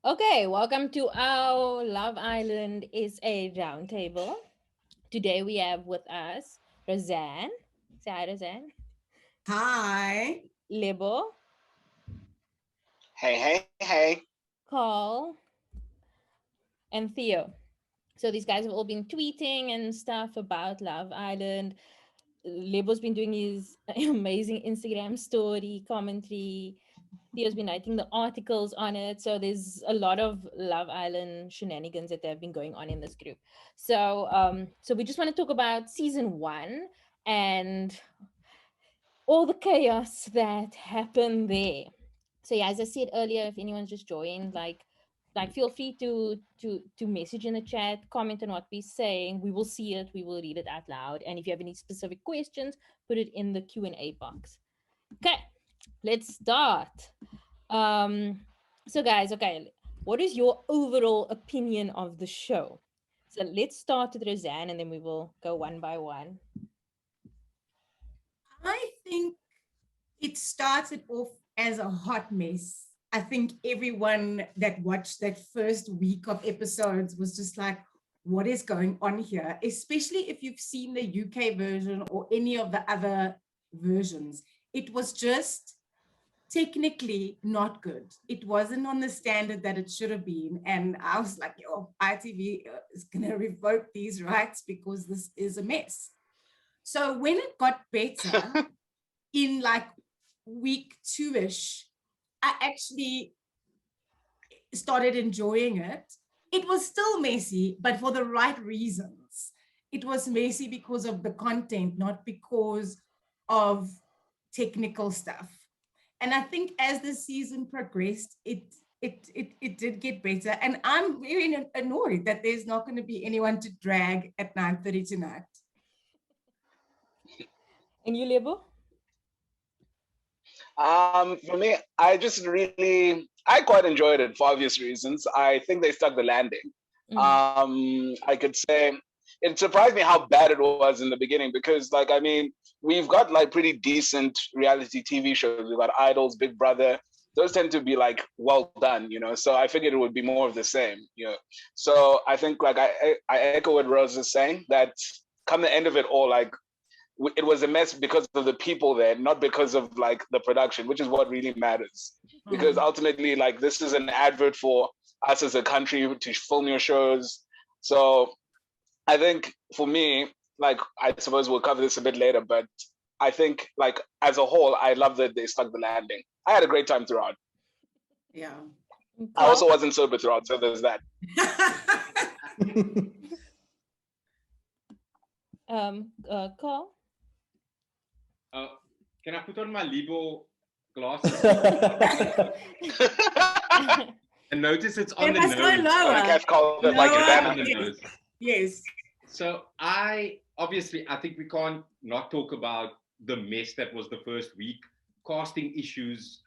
Okay, welcome to our Love Island SA Roundtable. Today we have with us Rozanne. Say hi, Rozanne. Hi. Lebo, Hey. Carl, and Theo. So these guys have all been tweeting and stuff about Love Island. Lebo's been doing his amazing Instagram story commentary. Theo's been writing the articles on it. So there's a lot of Love Island shenanigans that have been going on in this group. So we just want to talk about season 1 and all the chaos that happened there. So yeah, as I said earlier, if anyone's just joined, like feel free to message in the chat, comment on what we're saying. We will see it, we will read it out loud. And if you have any specific questions, put it in the Q&A box. Okay, let's start. So guys, okay, what is your overall opinion of the show? So let's start with Rozanne and then we will go one by one. I think it started off as a hot mess. I think everyone that watched that first week of episodes was just like, what is going on here? Especially if you've seen the UK version or any of the other versions. It was just technically not good. It wasn't on the standard that it should have been. And I was like, yo, ITV is going to revoke these rights because this is a mess. So when it got better in like week 2-ish, I actually started enjoying it. It was still messy, but for the right reasons. It was messy because of the content, not because of technical stuff. And I think as the season progressed, it did get better. And I'm very annoyed that there's not going to be anyone to drag at 9:30 tonight. And you, Lebo? For me, I quite enjoyed it for obvious reasons. I think they stuck the landing. I could say it surprised me how bad it was in the beginning because, like, I mean, we've got like pretty decent reality TV shows. We've got Idols, Big Brother. Those tend to be like well done, you know. So I figured it would be more of the same, you know. So I think like I echo what Rose is saying that come the end of it all, like it was a mess because of the people there, not because of like the production, which is what really matters. Because ultimately, like this is an advert for us as a country to film your shows. So I think for me, like I suppose we'll cover this a bit later, but I think like as a whole, I love that they stuck the landing. I had a great time throughout. Yeah. I also wasn't sober throughout, so there's that. Carl? Can I put on my Lebo glasses? And notice it's on the nose. Yes. So I think we can't not talk about the mess that was the first week. Casting issues,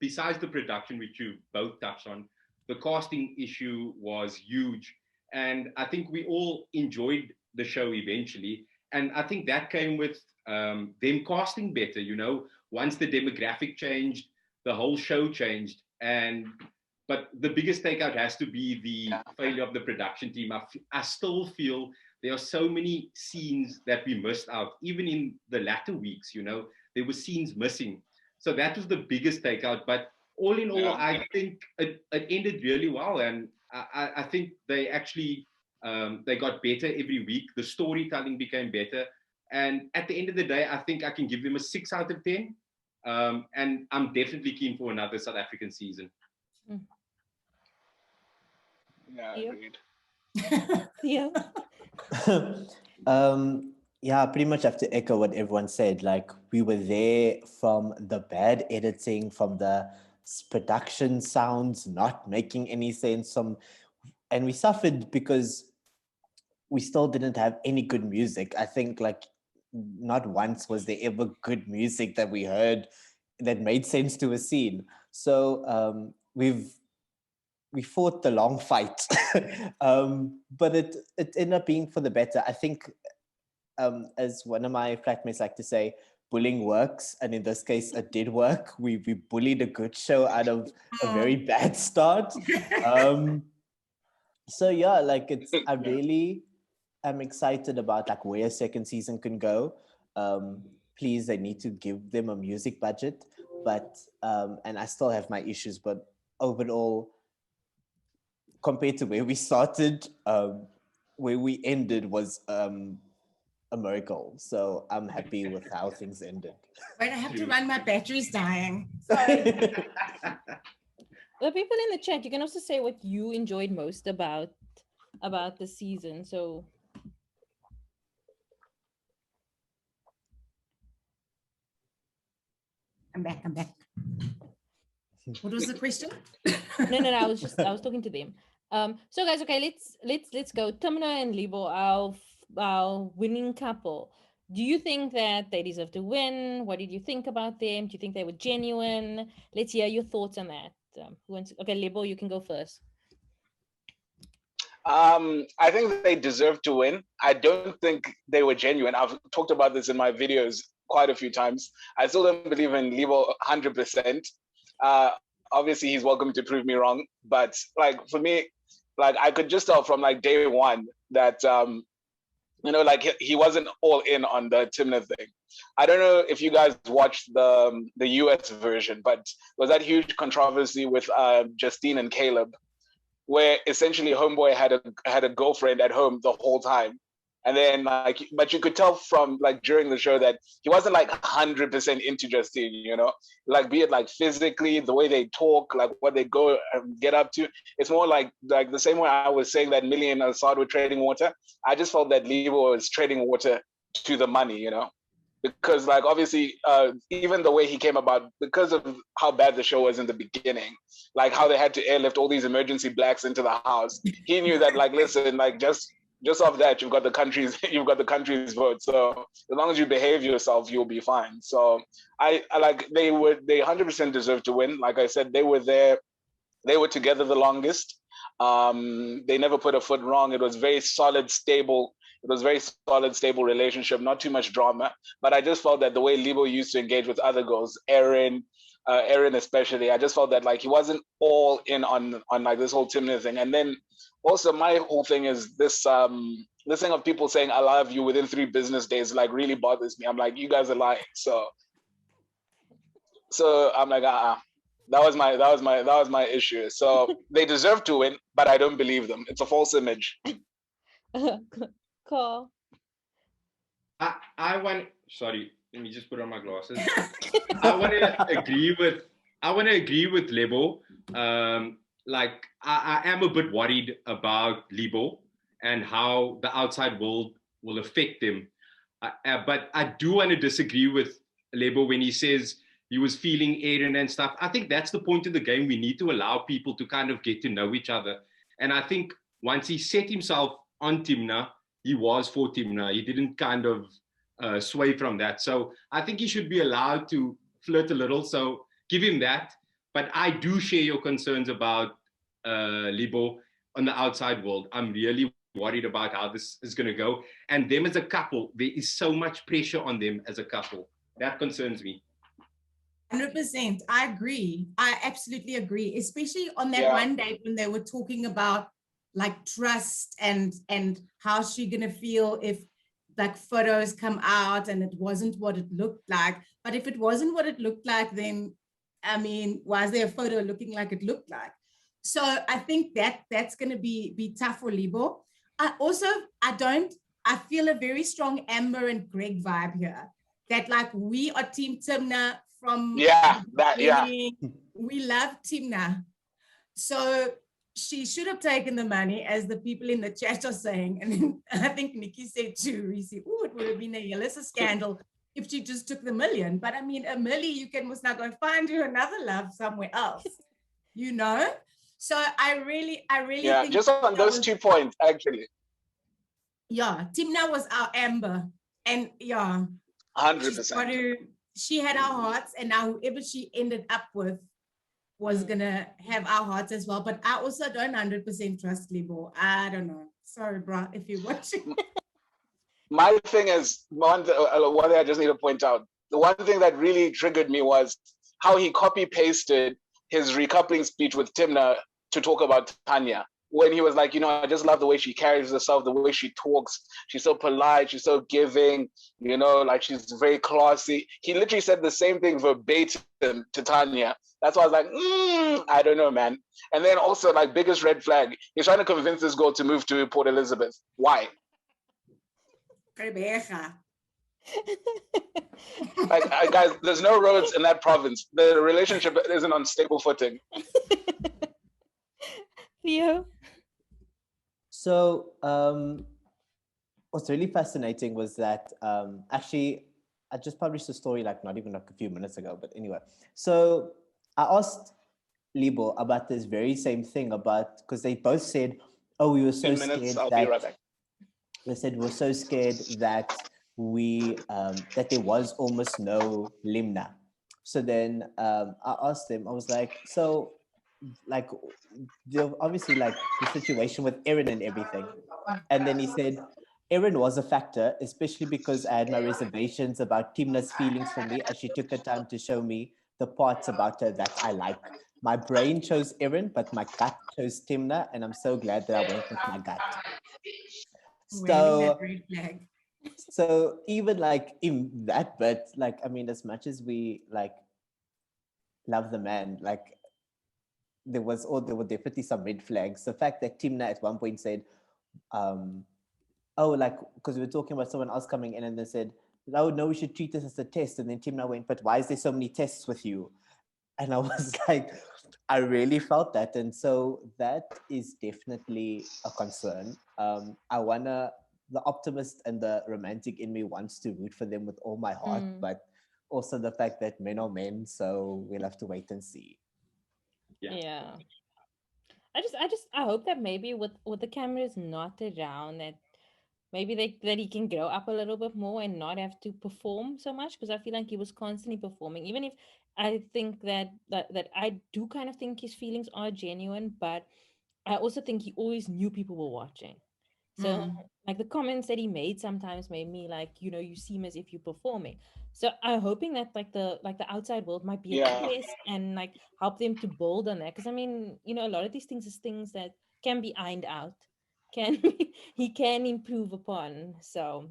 besides the production, which you both touched on, the casting issue was huge. And I think we all enjoyed the show eventually. And I think that came with them casting better, you know. Once the demographic changed, the whole show changed. But the biggest takeout has to be the failure of the production team. I still feel there are so many scenes that we missed out, even in the latter weeks, you know, there were scenes missing. So that was the biggest takeout. But all in all, I think it ended really well. And I think they actually, they got better every week. The storytelling became better. And at the end of the day, I think I can give them a 6 out of 10. And I'm definitely keen for another South African season. Yeah, agreed. Yeah. Yeah, pretty much have to echo what everyone said. Like we were there from the bad editing, from the production sounds not making any sense, and we suffered because we still didn't have any good music. I think like not once was there ever good music that we heard that made sense to a scene. So we fought the long fight, but it ended up being for the better. I think, as one of my flatmates like to say, bullying works, and in this case, it did work. We bullied a good show out of a very bad start. So yeah, like I really am excited about like where a second season can go. Please, they need to give them a music budget, but and I still have my issues, but overall, compared to where we started, where we ended was a miracle. So I'm happy with how things ended. Wait, I have to run. My battery's dying. Sorry. The people in the chat, you can also say what you enjoyed most about the season. So I'm back. What was the question? no, I was talking to them. So guys, okay, let's go. Thimna and Libo, our winning couple. Do you think that they deserve to win? What did you think about them? Do you think they were genuine? Let's hear your thoughts on that. Who wants? Okay, Lebo, you can go first. I think they deserve to win. I don't think they were genuine. I've talked about this in my videos quite a few times. I still don't believe in Libo 100%. Obviously, he's welcome to prove me wrong. But like for me, like I could just tell from like day one that like he wasn't all in on the Thimna thing. I don't know if you guys watched the US version, but there was that huge controversy with Justine and Caleb, where essentially Homeboy had a girlfriend at home the whole time. And then but you could tell from like during the show that he wasn't like 100% into Justine, like be it like physically, the way they talk, like what they go and get up to. It's more like the same way I was saying that Millie and Assad were trading water. I just felt that Libo was trading water to the money, because like obviously even the way he came about, because of how bad the show was in the beginning, like how they had to airlift all these emergency blacks into the house, he knew that like listen, like just off that you've got the country's vote, so as long as you behave yourself you'll be fine. So I like they 100% deserve to win. Like I said, they were together the longest. They never put a foot wrong. It was very solid, stable relationship, not too much drama. But I just felt that the way Libo used to engage with other girls, Erin especially, I just felt that like he wasn't all in on like this whole Thimna thing. And then also my whole thing is this thing of people saying I love you within 3 business days like really bothers me. I'm like, you guys are lying. So I'm like, that was my issue. So they deserve to win, but I don't believe them. It's a false image. Cool. Sorry, let me just put on my glasses. I want to agree with Lebo. Like I am a bit worried about Libo and how the outside world will affect them. But I do want to disagree with Lebo when he says he was feeling Aaron and stuff. I think that's the point of the game. We need to allow people to kind of get to know each other. And I think once he set himself on Thimna, he was for Thimna. He didn't kind of sway from that. So I think he should be allowed to flirt a little. So give him that. But I do share your concerns about Libo on the outside world. I'm really worried about how this is going to go. And them as a couple, there is so much pressure on them as a couple. That concerns me. 100%. I agree. I absolutely agree. Especially on that one day when they were talking about like trust and how she's going to feel if like photos come out and it wasn't what it looked like. But if it wasn't what it looked like, then I mean, why is there a photo looking like it looked like? So I think that's going to be tough for Libo. I feel a very strong Amber and Greg vibe here. That like we are Team Thimna from we love Thimna. So she should have taken the money, as the people in the chat are saying. And then I think Nikki said too, it would have been a Yelisa scandal if she just took the $1 million. But I mean, a Millie, you must now go find you another love somewhere else, So I really think just on those 2 points, actually. Yeah, Thimna was our Amber. And 100%. She had our hearts, and now whoever she ended up with was gonna have our hearts as well. But I also don't 100% trust Lebo. I don't know. Sorry, bro, if you're watching. My thing is, one thing I just need to point out, the one thing that really triggered me was how he copy pasted his recoupling speech with Thimna to talk about Tanya. When he was like, I just love the way she carries herself, the way she talks. She's so polite, she's so giving, like she's very classy. He literally said the same thing verbatim to Tanya. That's why I was like, I don't know, man. And then also, like, biggest red flag, he's trying to convince this girl to move to Port Elizabeth. Why? Like, guys, there's no roads in that province. The relationship isn't on stable footing. Theo? So what's really fascinating was that actually I just published a story like not even like a few minutes ago, but anyway. So I asked Lebo about this very same thing because they both said, oh, we were so scared that they said we're so scared that that there was almost no Limna. So then I asked them, I was like, so like obviously like the situation with Erin and everything. And then he said, Erin was a factor, especially because I had my reservations about Timna's feelings for me as she took the time to show me the parts about her that I like. My brain chose Erin, but my gut chose Thimna, and I'm so glad that I went with my gut. So even like in that bit, like, I mean, as much as we like love the man, like there were definitely some red flags. The fact that Thimna at one point said, oh, like, because we were talking about someone else coming in and they said, oh, no, we should treat this as a test. And then Thimna went, but why is there so many tests with you? And I was like, I really felt that. And so that is definitely a concern. The optimist and the romantic in me wants to root for them with all my heart, but also the fact that men are men, so we'll have to wait and see. Yeah. I hope that maybe with the cameras not around, that maybe that he can grow up a little bit more and not have to perform so much, because I feel like he was constantly performing. Even if I think that I do kind of think his feelings are genuine, but I also think he always knew people were watching. So like the comments that he made sometimes made me like, you seem as if you're performing. So I'm hoping that like the outside world might be a test and like help them to build on that. Because I mean, a lot of these things is things that can be ironed out, he can improve upon. So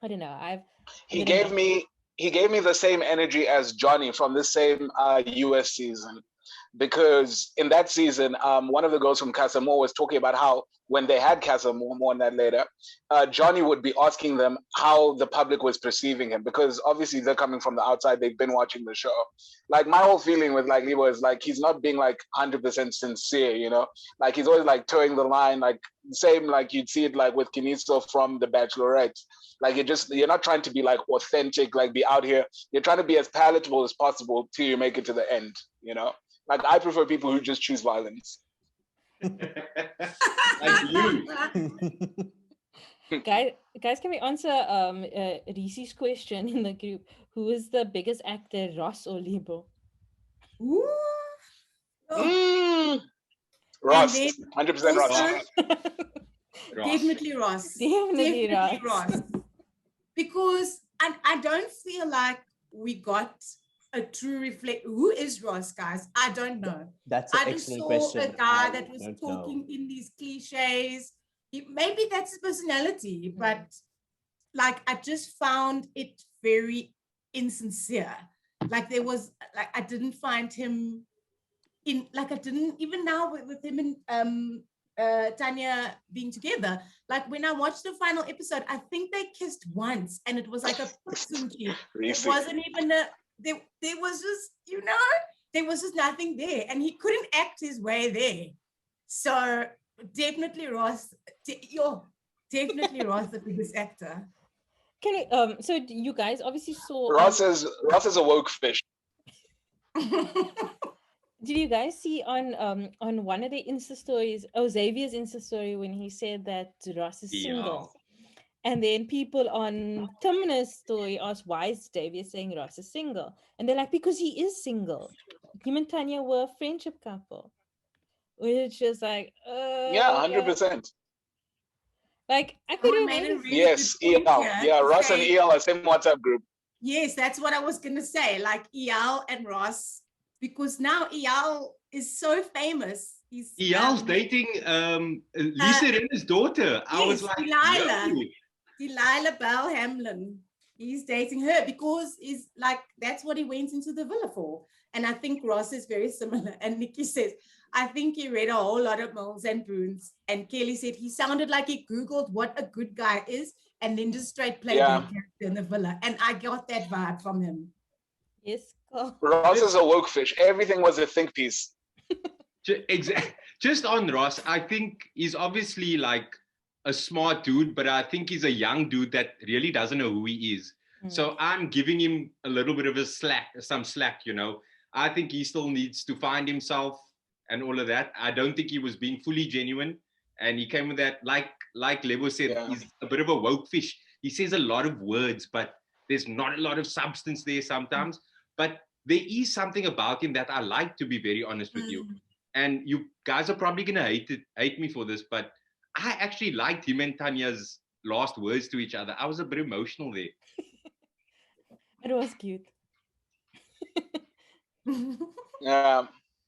I don't know. He gave me the same energy as Johnny from the same US season. Because in that season, one of the girls from Casamore was talking about how when they had Casamore, more on that later, Johnny would be asking them how the public was perceiving him, because obviously they're coming from the outside, they've been watching the show. Like my whole feeling with like Lebo is like he's not being like 100% sincere, like he's always like towing the line, like same like you'd see it like with Kiniso from The Bachelorette. Like you're not trying to be like authentic, like be out here. You're trying to be as palatable as possible till you make it to the end, Like I prefer people who just choose violence. Like you. Guys, can we answer Risi's question in the group? Who is the biggest actor, Ross or Lebo? Ross, 100% Ross. Definitely Ross. Definitely Ross. Because I don't feel like we got a true reflect. Who is Ross, guys? I don't know. That's an excellent question. I just saw a guy that was talking in these cliches. Maybe that's his personality, but like I just found it very insincere. Like there was like I didn't find him in like I didn't even now with him and Tanya being together. Like when I watched the final episode, I think they kissed once, and it was like a it wasn't even a. There was just, there was just nothing there, and he couldn't act his way there. So definitely Ross, definitely Ross, the biggest actor. Can we, so you guys obviously saw Ross is a woke fish. Did you guys see on one of the Insta stories, Xavier's Insta story, when he said that Ross is single? And then people on Tamina's story asked, why is Xavier saying Ross is single? And they're like, because he is single. Him and Tanya were a friendship couple. Which is like, yeah, 100%. Like, I could have Yes, EL. Yeah, Ross and EL are same WhatsApp group. Yes, that's what I was going to say. Like Eyal and Ross, because now Eyal is so famous. He's Eyal's dating Lisa Rinna's daughter. I was yes, like, Delilah Bell Hamlin. He's dating her because he's like, that's what he went into the villa for. And I think Ross is very similar. And Nikki says, I think he read a whole lot of Mills and Boons. And Kelly said he sounded like he Googled what a good guy is and then just straight played that character in the villa. And I got that vibe from him. Yes, Carl. Ross is a woke fish. Everything was a think piece. Exactly. Just on Ross, I think he's obviously like a smart dude, but I think he's a young dude that really doesn't know who he is. So I'm giving him a little bit of some slack, you know. I think he still needs to find himself and all of that. I don't think he was being fully genuine. And he came with that, like Lebo said, he's a bit of a woke fish. He says a lot of words, but there's not a lot of substance there sometimes. But there is something about him that I like, to be very honest with you. And you guys are probably going to hate me for this, but I actually liked him and Tanya's last words to each other. I was a bit emotional there. It was cute. In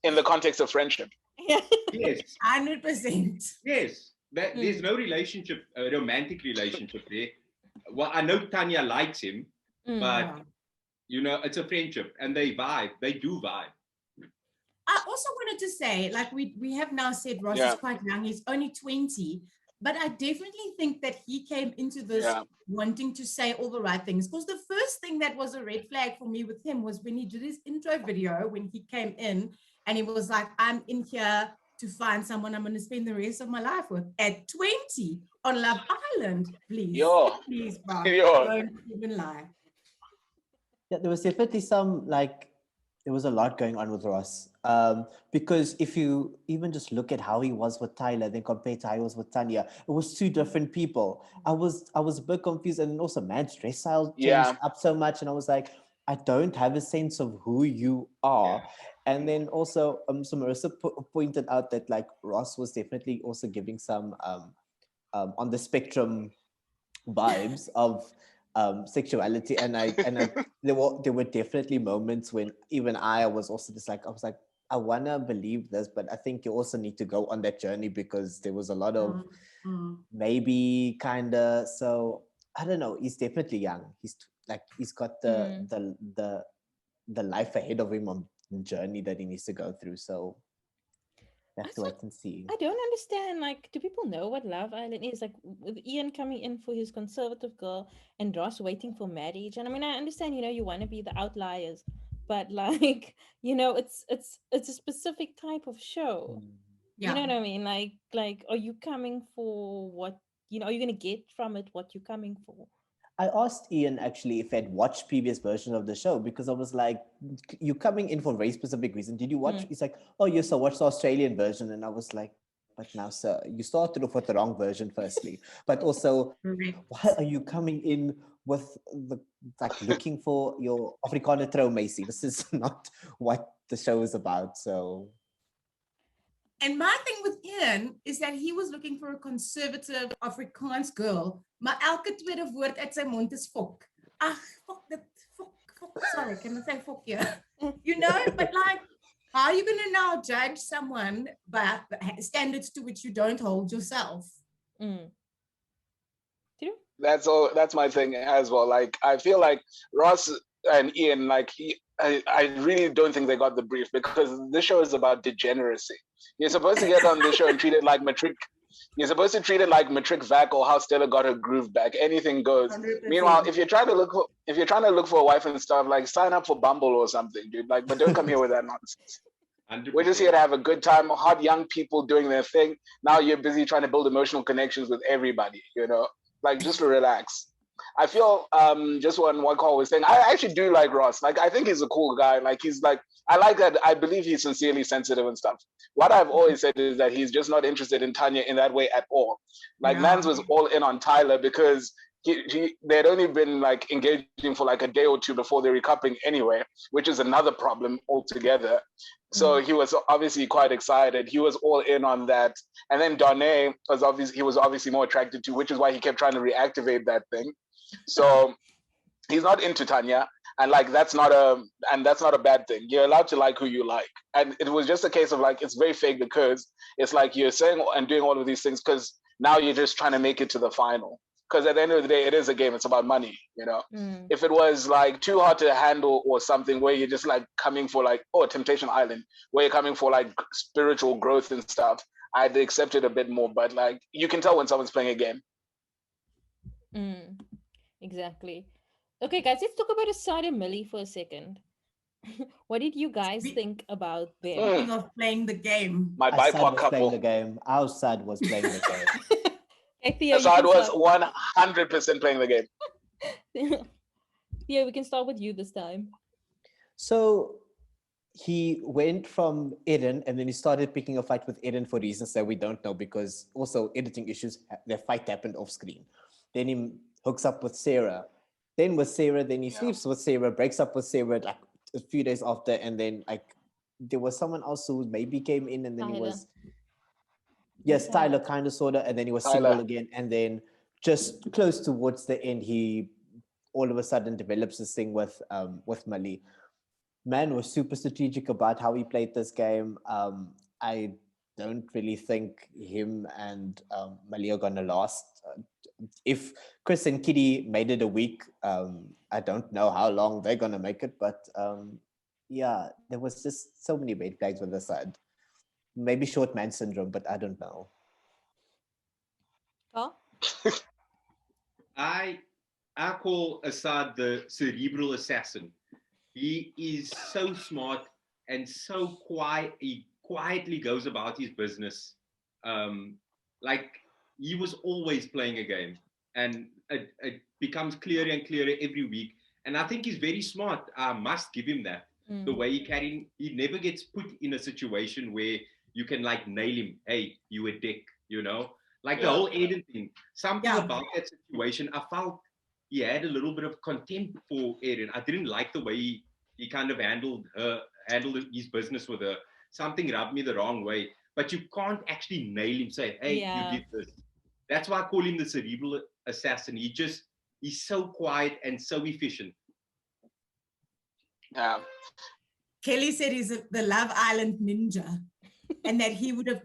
the context of friendship. Yeah. Yes. 100%. Yes. There's no relationship, a romantic relationship there. Well, I know Tanya likes him, but, you know, it's a friendship and they vibe. They do vibe. I also wanted to say, like we have now said Ross is quite young. He's only 20. But I definitely think that he came into this wanting to say all the right things. Because the first thing that was a red flag for me with him was when he did his intro video, when he came in and he was like, I'm in here to find someone I'm going to spend the rest of my life with at 20 on Love Island. Please, please, bro. Don't even lie. Yeah, there was definitely there was a lot going on with Ross. Because if you even just look at how he was with Tyler, then compared to how he was with Tanya, it was two different people. I was a bit confused, and also man's dress style changed up so much, and I was like, I don't have a sense of who you are. And then also, so Marissa pointed out that like Ross was definitely also giving some on the spectrum vibes of sexuality, and there were definitely moments when even I was also just like, I want to believe this, but I think you also need to go on that journey, because there was a lot of maybe kind of, so I don't know, he's definitely young. He's got the life ahead of him on the journey that he needs to go through. So we have to wait and see. I don't understand, like, do people know what Love Island is? Like, with Ian coming in for his conservative girl and Ross waiting for marriage. And I mean, I understand, you know, you want to be the outliers, but like, you know, it's a specific type of show. You know what I mean? Like, are you coming for what, you know, are you going to get from it what you're coming for? I asked Ian actually if I'd watched previous versions of the show, because I was like, you're coming in for a very specific reason. Did you watch? He's like, oh yes, I watched the Australian version. And I was like, but now, sir, you started off with the wrong version, firstly. But also, why are you coming in with looking for your Afrikaner trouw meisie? This is not what the show is about. So. And my thing with Ian is that he was looking for a conservative Afrikaans girl. Maar elke tweede woord uit sy mond is fok. Ach, fok dit, fok. Sorry, can I say fok here? You know, but like, how are you going to now judge someone by standards to which you don't hold yourself? That's my thing as well. Like, I feel like Ross and Ian, like I really don't think they got the brief, because this show is about degeneracy. You're supposed to get on this show and treat it like matric. You're supposed to treat it like matric vac, or how Stella got her groove back. Anything goes. 100%. Meanwhile, if you're trying to look for a wife and stuff, like sign up for Bumble or something, dude. Like, but don't come here with that nonsense. 100%. We're just here to have a good time. Hot young people doing their thing. Now you're busy trying to build emotional connections with everybody. You know, like, just relax. I feel just what Carl was saying, I actually do like Ross. Like, I think he's a cool guy. Like, he's like, I like that. I believe he's sincerely sensitive and stuff. What I've always said is that he's just not interested in Tanya in that way at all. Like, Mans was all in on Tyler because they'd only been like engaging for like a day or two before they were recoupling anyway, which is another problem altogether. So he was obviously quite excited. He was all in on that. And then Darnay was obviously more attracted to, which is why he kept trying to reactivate that thing. So he's not into Tanya, and like that's not a bad thing. You're allowed to like who you like, and it was just a case of like it's very fake because it's like you're saying and doing all of these things because now you're just trying to make it to the final. Because at the end of the day, it is a game. It's about money, you know. If it was like too hard to handle or something where you're just like coming for like, oh, Temptation Island, where you're coming for like spiritual growth and stuff, I'd accept it a bit more. But like you can tell when someone's playing a game. Exactly. Okay, guys, let's talk about Assad and Millie for a second. What did you guys think about them? Speaking of playing the game, My Assad BIPOC was playing couple. the game. Assad was playing the game. Okay, Theo, Assad you can was 100% playing the game. start. Theo, we can start with you this time. So he went from Eden and then he started picking a fight with Eden for reasons that we don't know because also editing issues, their fight happened off screen. Then he hooks up with Sarah. Then with Sarah, then he sleeps with Sarah, breaks up with Sarah like a few days after, and then like there was someone else who maybe came in and then he was Tyler kind of sort of, and then he was single again, and then just close towards the end he all of a sudden develops this thing with Millie. Man was super strategic about how he played this game. I don't really think him and Millie are gonna last. If Chris and Kitty made it a week, I don't know how long they're gonna make it, but yeah, there was just so many red flags with the side. Maybe short man syndrome, but I don't know. Carl? I call Assad the cerebral assassin. He is so smart and so quiet. He quietly goes about his business. Like he was always playing a game, and it becomes clearer and clearer every week. And I think he's very smart. I must give him that. The way he never gets put in a situation where you can like nail him. Hey, you a dick, you know? Like the whole Eden thing. Something about that situation, I felt he had a little bit of contempt for Eden. I didn't like the way he kind of handled his business with her. Something rubbed me the wrong way. But you can't actually nail him, say, hey, you did this. That's why I call him the cerebral assassin. He's so quiet and so efficient. Yeah. Kelly said he's the Love Island ninja, and that he would have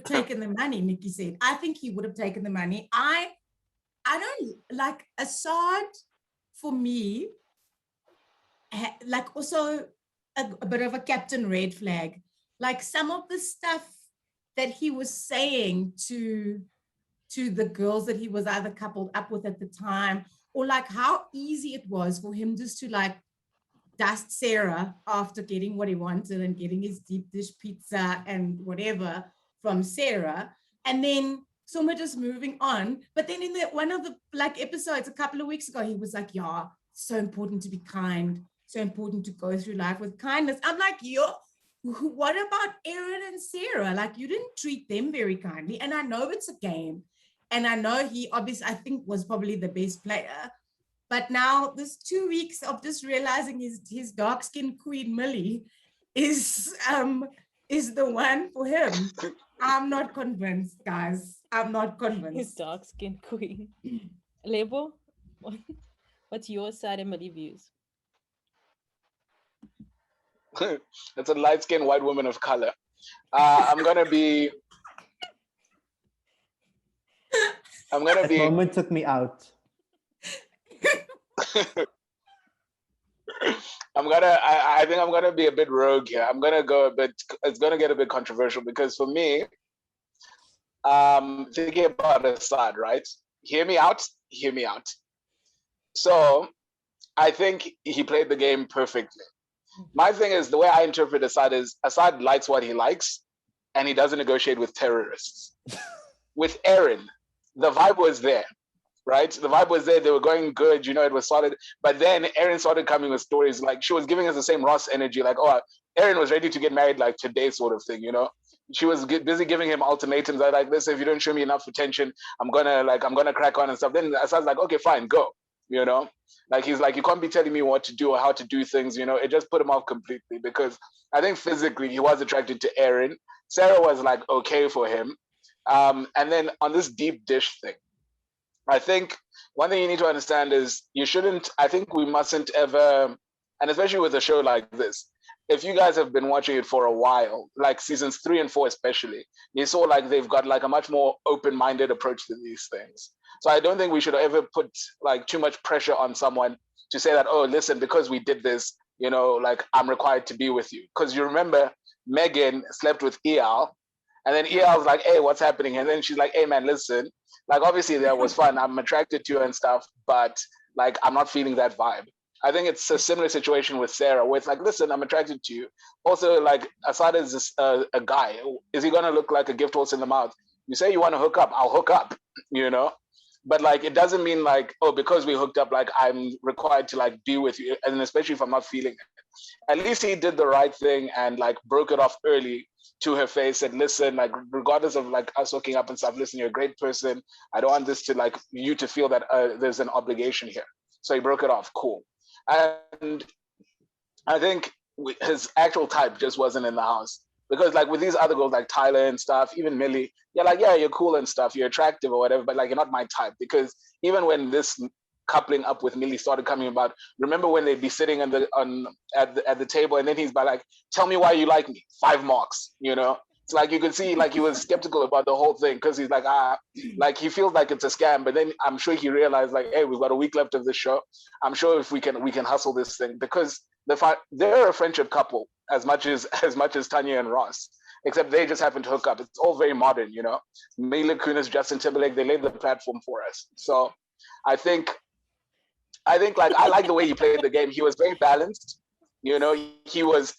taken the money. Nikki said, I think he would have taken the money. I don't like Assad. For me, like also a bit of a Captain Red Flag. Like some of the stuff that he was saying to the girls that he was either coupled up with at the time, or like how easy it was for him just to like dust Sarah after getting what he wanted and getting his deep dish pizza and whatever from Sarah, and then Soma just moving on. But then in one of the like episodes a couple of weeks ago, he was like, yeah, so important to be kind, so important to go through life with kindness. I'm like, what about Aaron and Sarah? Like, you didn't treat them very kindly. And I know it's a game, and I know he obviously, I think, was probably the best player. But now this 2 weeks of just realizing his dark-skinned queen Millie is the one for him. I'm not convinced, guys. I'm not convinced. His dark-skinned queen. Lebo, what's your side and Millie views? It's a light-skinned white woman of color. I'm gonna be. That moment took me out. I think I'm gonna be a bit rogue here. I'm gonna go a bit. It's gonna get a bit controversial because for me, thinking about Assad, right? Hear me out. Hear me out. So, I think he played the game perfectly. My thing is, the way I interpret Assad is Assad likes what he likes, and he doesn't negotiate with terrorists. With Aaron, the vibe was there. Right? The vibe was there. They were going good. You know, it was solid. But then Aaron started coming with stories. Like, she was giving us the same Ross energy. Like, oh, Aaron was ready to get married like today sort of thing, you know? She was busy giving him ultimatums. Like, listen, if you don't show me enough attention, I'm gonna crack on and stuff. Then Assad's like, okay, fine, go. You know? Like, he's like, you can't be telling me what to do or how to do things, you know? It just put him off completely because I think physically he was attracted to Aaron. Sarah was like, okay for him. And then on this deep dish thing, I think one thing you need to understand is I think we mustn't ever, and especially with a show like this, if you guys have been watching it for a while, like seasons 3 and 4 especially, you saw like they've got like a much more open-minded approach to these things. So I don't think we should ever put like too much pressure on someone to say that, oh, listen, because we did this, like I'm required to be with you. Because you remember Megan slept with EL, and then EL's like, hey, what's happening? And then she's like, hey man, listen, like obviously that was fun. I'm attracted to you and stuff, but like I'm not feeling that vibe. I think it's a similar situation with Sarah, where it's like, listen, I'm attracted to you. Also, like, Asad is this, a guy. Is he going to look like a gift horse in the mouth? You say you want to hook up, I'll hook up, But, like, it doesn't mean, like, oh, because we hooked up, like, I'm required to, like, be with you. And especially if I'm not feeling it. At least he did the right thing and, like, broke it off early to her face and listen, like, regardless of, like, us hooking up and stuff, listen, you're a great person. I don't want this to, like, you to feel that there's an obligation here. So he broke it off. Cool. And I think his actual type just wasn't in the house, because like with these other girls like Tyler and stuff, even Millie, you're like, yeah, you're cool and stuff, you're attractive or whatever, but like you're not my type. Because even when this coupling up with Millie started coming about, remember when they'd be sitting at the table and then he's by like, tell me why you like me, 5 marks, It's like you could see like he was skeptical about the whole thing, because he's like, like he feels like it's a scam. But then I'm sure he realized like, hey, we've got a week left of the show. I'm sure if we can hustle this thing, because they're a friendship couple as much as Tanya and Ross, except they just happen to hook up. It's all very modern, Mila Kunis, Justin Timberlake, they laid the platform for us. So I think like I like the way he played the game. He was very balanced. He was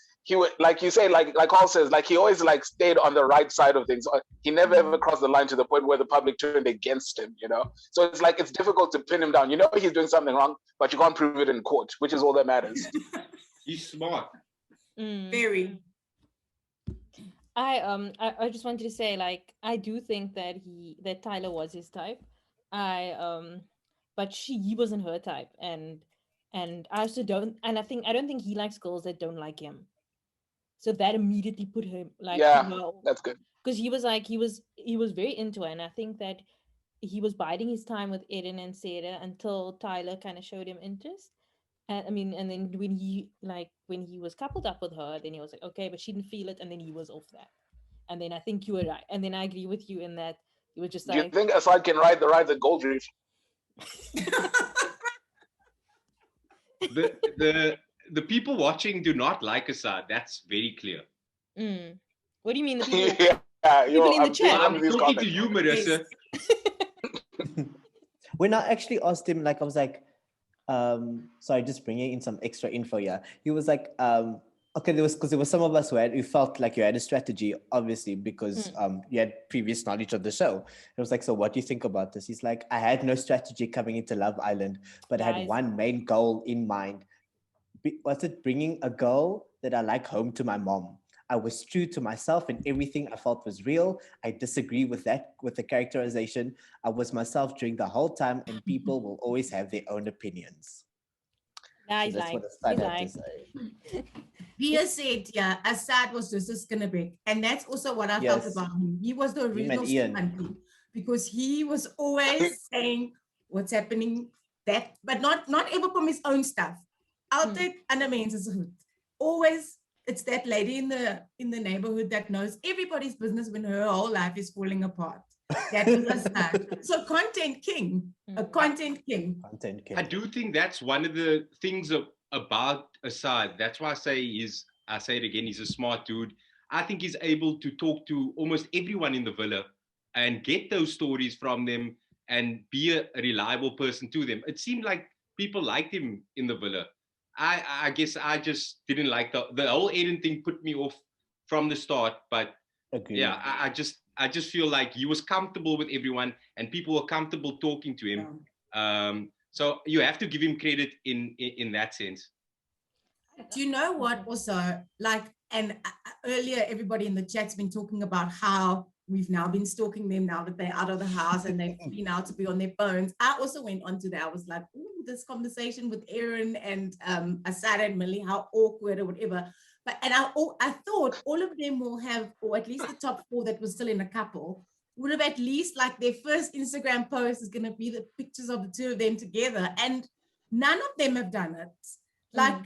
like you say, like Carl says, like he always like stayed on the right side of things. He never ever crossed the line to the point where the public turned against him, So it's like it's difficult to pin him down. He's doing something wrong, but you can't prove it in court, which is all that matters. He's smart. Very. I just wanted to say, like, I do think that Tyler was his type. But he wasn't her type, and I also don't, and I don't think he likes girls that don't like him. So that immediately put him like, yeah, that's good, because he was like he was very into it, and I think that he was biding his time with Eden and Sarah until Tyler kind of showed him interest. And I mean, and then when he was coupled up with her, then he was like, okay, but she didn't feel it, and then he was off that. And then I think you were right, and then I agree with you in that he was just like, do you think Asad can ride the rides at Gold Reef? The people watching do not like Asad. That's very clear. What do you mean? The people, people in the chat. I'm talking to you, Marissa. When I actually asked him, like I was like, sorry, just bringing in some extra info here. He was like, okay, there was some of us who felt like you had a strategy, obviously, because you had previous knowledge of the show. It was like, so what do you think about this? He's like, I had no strategy coming into Love Island, but I had one main goal in mind. Was it bringing a girl that I like home to my mom? I was true to myself and everything I felt was real. I disagree with the characterization. I was myself during the whole time, and people will always have their own opinions. Nice, so that's what Asad had to say. Via said, yeah, Asad was just a skinnerbeck. And that's also what I felt about him. He was the original Ian, because he was always saying what's happening, but not ever from his own stuff. Altijd ander mense se goed. Always, it's that lady in the neighborhood that knows everybody's business when her whole life is falling apart. That was Asad. So content king, a content king. Content king. I do think that's one of the things about Asad. That's why I say he's a smart dude. I think he's able to talk to almost everyone in the villa and get those stories from them and be a reliable person to them. It seemed like people liked him in the villa. I guess I just didn't like the whole Eden thing put me off from the start. But Agreed. Yeah, I just feel like he was comfortable with everyone and people were comfortable talking to him. Yeah. So you have to give him credit in that sense. Do you know what also, like, and earlier everybody in the chat's been talking about how we've now been stalking them now that they're out of the house and they've been out to be on their phones. I also went on to that. I was like, ooh, this conversation with Aaron and Asad and Millie, how awkward or whatever. But I thought all of them will have, or at least the top 4 that was still in a couple, would have at least, like, their first Instagram post is going to be the pictures of the two of them together. And none of them have done it. Like,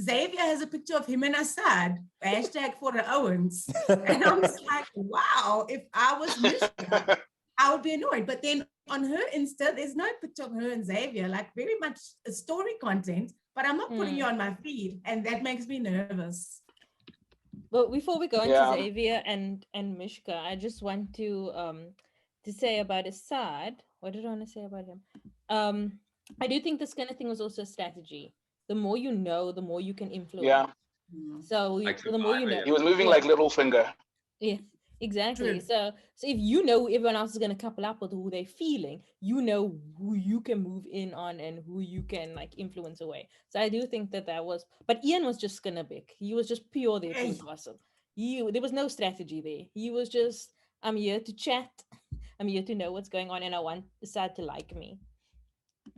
Xavier has a picture of him and Assad, hashtag for the Owens. And I'm just like, wow, if I was Mischka, I would be annoyed. But then on her Insta, there's no picture of her and Xavier, like very much story content, but I'm not putting you on my feed. And that makes me nervous. Well, before we go into Yeah. Xavier and Mischka, I just want to say about Assad. What did I want to say about him? I do think this kind of thing was also a strategy. The more you know, the more you can influence. Yeah. So Like the more you know, He was moving like Littlefinger. yeah, exactly. True. So if you know who everyone else is going to couple up with, who they're feeling, you know who you can move in on and who you can like influence away. So I do think that was, but Ian was just Skinnerbeck. He was just pure there to gossip. There was no strategy there. He was just, I'm here to chat. I'm here to know what's going on, and I want Assad to like me.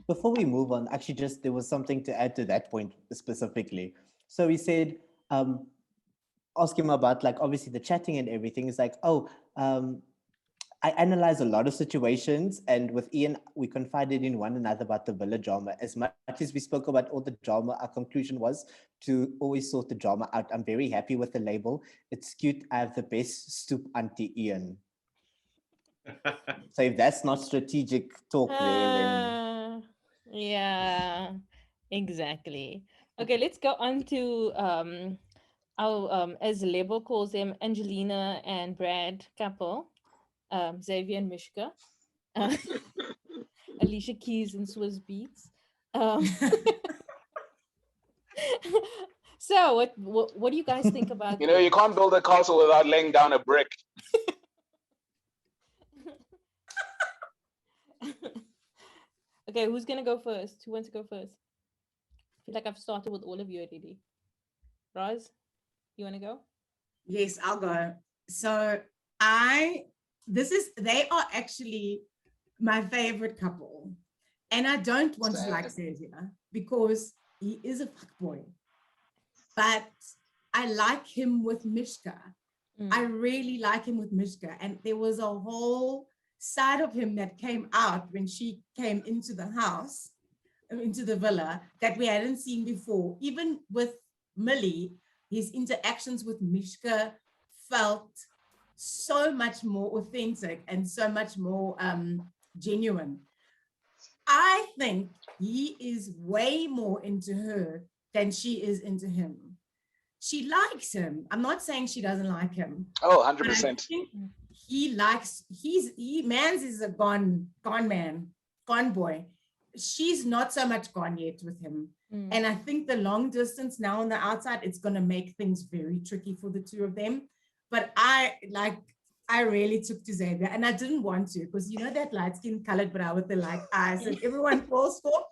Before we move on, actually, just there was something to add to that point specifically. So we said, ask him about, like, obviously the chatting and everything. Is like, I analyze a lot of situations, and with Ian, we confided in one another about the villa drama. As much as we spoke about all the drama, our conclusion was to always sort the drama out. I'm very happy with the label. It's cute. I have the best stoop auntie Ian. So if that's not strategic talk there, then yeah, exactly. Okay, let's go on to our as Lebo calls them, Angelina and Brad couple, Xavier and Mischka, Alicia Keys and Swiss Beats. So what do you guys think about You know, you can't build a castle without laying down a brick. Okay, who's gonna go first? Who wants to go first? I feel like I've started with all of you already. Roz, you want to go? Yes, I'll go. So they are actually my favorite couple. And I don't want to like Xavier because he is a fuckboy. But I like him with Mischka. I really like him with Mischka. And there was a whole side of him that came out when she came into the house, into the villa, that we hadn't seen before. Even with Millie, his interactions with Mischka felt so much more authentic and so much more genuine. I think he is way more into her than she is into him. She likes him. I'm not saying she doesn't like him. Oh, but 100%. I think he likes, Mans is a gone man, gone boy. She's not so much gone yet with him. And I think the long distance now on the outside, it's going to make things very tricky for the two of them. But I really took to Xavier, and I didn't want to, because you know that light skin colored brow with the light eyes that everyone falls for?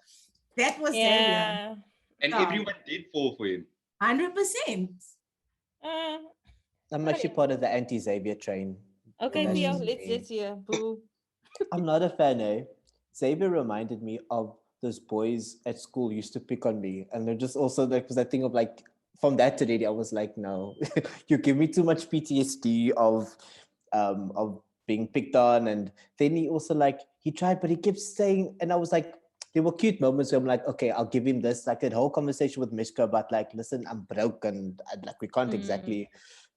That was Xavier. And everyone did fall for him. 100%. I'm actually part of the anti-Xavier train. Okay, Theo, let's hear. Boo. I'm not a fan, eh? Xavier reminded me of those boys at school used to pick on me. And they're just also like, because I think of like, from that today, I was like, no, you give me too much PTSD of being picked on. And then he also like, he tried, but he kept saying, and I was like, there were cute moments where I'm like, okay, I'll give him this. Like that whole conversation with Mischka about like, listen, I'm broke and like we can't exactly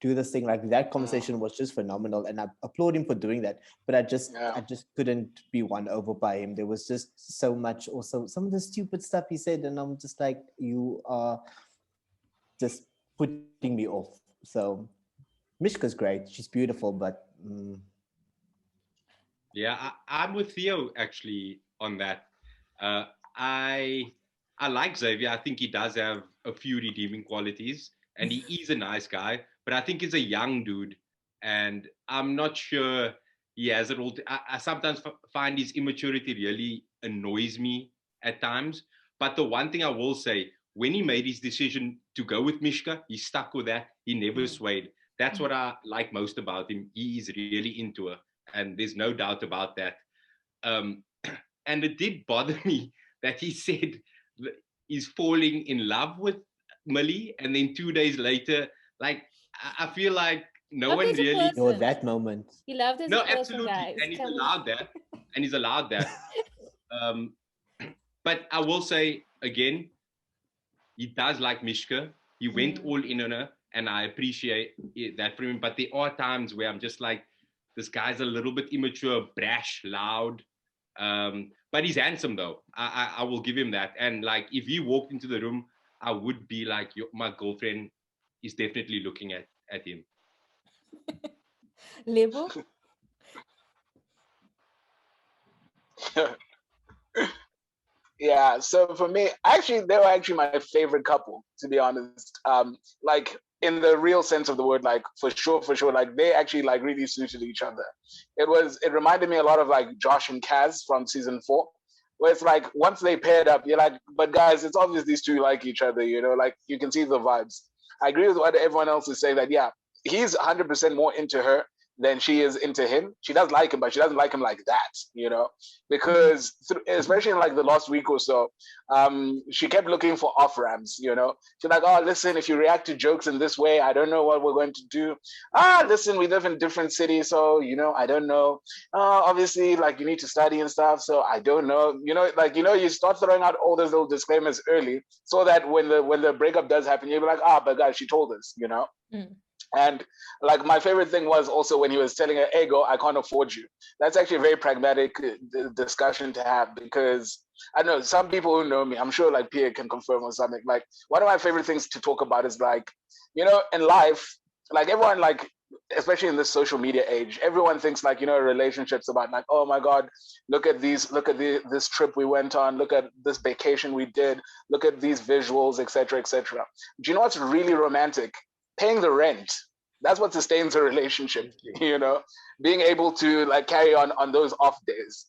do this thing. Like that conversation was just phenomenal, and I applaud him for doing that. But I just couldn't be won over by him. There was just so much, also some of the stupid stuff he said, and I'm just like, you are just putting me off. So Mishka's great. She's beautiful, but yeah, I'm with Theo actually on that. I like Xavier. I think he does have a few redeeming qualities, and he is a nice guy. But I think he's a young dude, and I'm not sure he has it all. I sometimes find his immaturity really annoys me at times. But the one thing I will say, when he made his decision to go with Mischka, he stuck with that. He never swayed. That's what I like most about him. He is really into her, and there's no doubt about that. And it did bother me that he said he's falling in love with Millie, and then 2 days later, like, I feel like no Okay, one it's a really. person. Or that moment. He loved as No, a person, absolutely, guys. and he's Come on. allowed that, and he's allowed that. But I will say again, he does like Mischka. He went all in on her, and I appreciate that from him. But there are times where I'm just like, this guy's a little bit immature, brash, loud. But he's handsome though. I will give him that. And like, if he walked into the room, I would be like, my girlfriend is definitely looking at him. Lebo? Yeah, so for me, actually, they were actually my favorite couple, to be honest. Like in the real sense of the word, like for sure, like they actually like really suited each other. It reminded me a lot of like Josh and Kaz from season 4, where it's like once they paired up, you're like, but guys, it's obvious these two like each other, you know, like you can see the vibes. I agree with what everyone else is saying that yeah, he's 100% more into her than she is into him. She does like him, but she doesn't like him like that, you know, because especially in like the last week or so, she kept looking for off ramps, you know. She's like, oh, listen, if you react to jokes in this way, I don't know what we're going to do. Listen, we live in different cities, so, you know, I don't know. Obviously, like you need to study and stuff, so I don't know. You know, like, you know, you start throwing out all those little disclaimers early so that when the breakup does happen, you'll be like, but guys, she told us, you know. And like my favorite thing was also when he was telling her, hey, go, I can't afford you. That's actually a very pragmatic discussion to have, because I know some people who know me, I'm sure like Pierre can confirm or something. Like one of my favorite things to talk about is like, you know, in life, like everyone, like, especially in this social media age, everyone thinks like, you know, relationships about like, oh my God, look at this trip we went on, look at this vacation we did, look at these visuals, etc., etc. Do you know what's really romantic? Paying the rent. That's what sustains a relationship, you know, being able to like carry on those off days.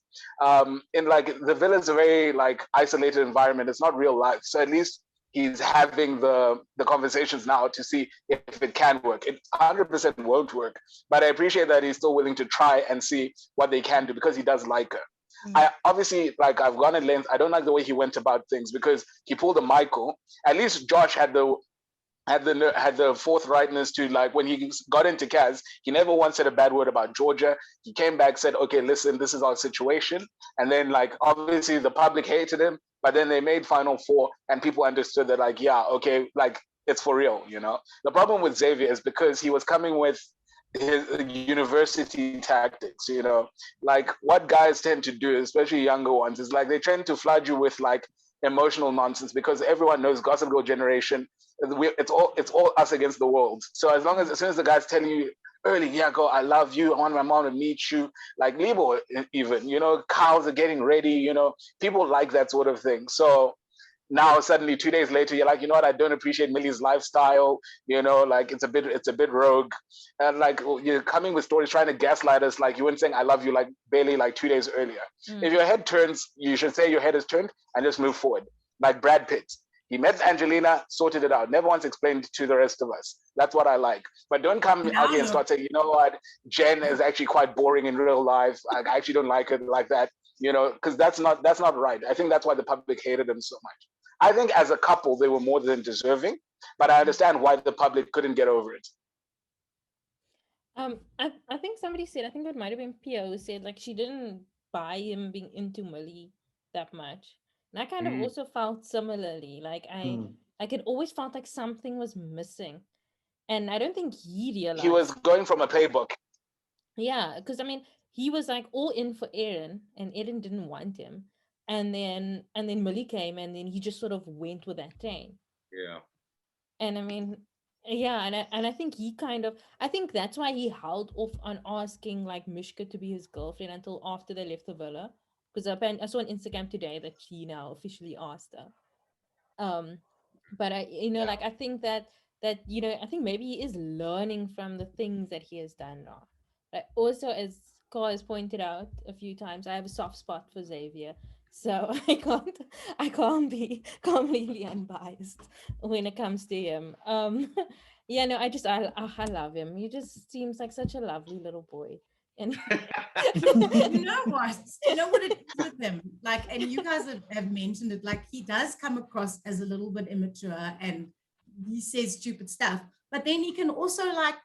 In like the villa is a very like isolated environment. It's not real life. So at least he's having the conversations now to see if it can work. It 100% won't work, but I appreciate that he's still willing to try and see what they can do because he does like her. I obviously, like, I've gone at length. I don't like the way he went about things because he pulled a Michael. At least Josh had the forthrightness to, like, when he got into Kaz, he never once said a bad word about Georgia. He came back, said, okay, listen, this is our situation. And then, like, obviously the public hated him, but then they made Final Four and people understood that, like, yeah, okay, like, it's for real, you know? The problem with Xavier is because he was coming with his university tactics, you know? Like, what guys tend to do, especially younger ones, is, like, they tend to flood you with, like, emotional nonsense because everyone knows Gossip Girl generation, it's all us against the world. So as soon as the guy's telling you early, yeah, go, I love you, I want my mom to meet you, like Lebo even, you know, cows are getting ready, you know, people like that sort of thing. So now suddenly 2 days later, you're like, you know what, I don't appreciate Millie's lifestyle, you know, like it's a bit rogue. And like you're coming with stories trying to gaslight us, like you weren't saying I love you like barely like 2 days earlier. If your head turns, you should say your head is turned and just move forward. Like Brad Pitt. He met Angelina, sorted it out, never once explained to the rest of us. That's what I like. But don't come out here and start saying, you know what, Jen is actually quite boring in real life. I actually don't like it like that, you know, because that's not right. I think that's why the public hated him so much. I think as a couple, they were more than deserving, but I understand why the public couldn't get over it. I think somebody said, I think it might have been Pia who said, like, she didn't buy him being into Millie that much. And I kind of also felt similarly. Like I could always felt like something was missing. And I don't think he realized. He was going from a playbook. Yeah, because I mean, he was like all in for Aaron, and Aaron didn't want him. And then Millie came, and then he just sort of went with that train. Yeah. And I mean, yeah, and I think he kind of, I think that's why he held off on asking like Mischka to be his girlfriend until after they left the villa. Because I saw on Instagram today that she now officially asked her. But I, you know, like I think that you know, I think maybe he is learning from the things that he has done now. But also, as Carl has pointed out a few times, I have a soft spot for Xavier, so I can't be completely unbiased when it comes to him. Yeah, no, I love him. He just seems like such a lovely little boy. And you know what it is with him, like, and you guys have mentioned it, like he does come across as a little bit immature and he says stupid stuff, but then he can also like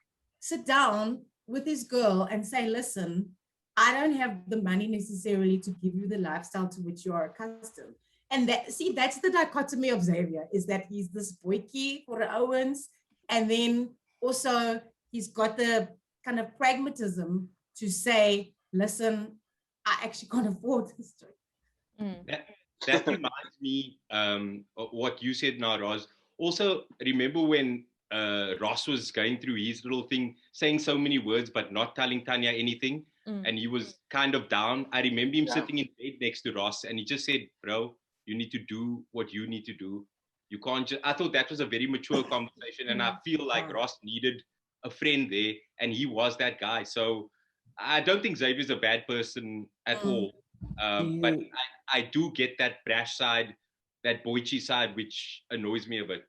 sit down with his girl and say, listen, I don't have the money necessarily to give you the lifestyle to which you are accustomed. And that's the dichotomy of Xavier, is that he's this boykie for Owens, and then also he's got the kind of pragmatism to say, listen, I actually can't afford this trip. That reminds me of what you said now, Roz. Also, remember when Ross was going through his little thing, saying so many words, but not telling Tanya anything, and he was kind of down. I remember him sitting in bed next to Ross, and he just said, bro, you need to do what you need to do. You can't just, I thought that was a very mature conversation, and I feel like Ross needed a friend there, and he was that guy. So I don't think Xavier's a bad person at all. But I do get that brash side, that boychy side, which annoys me a bit.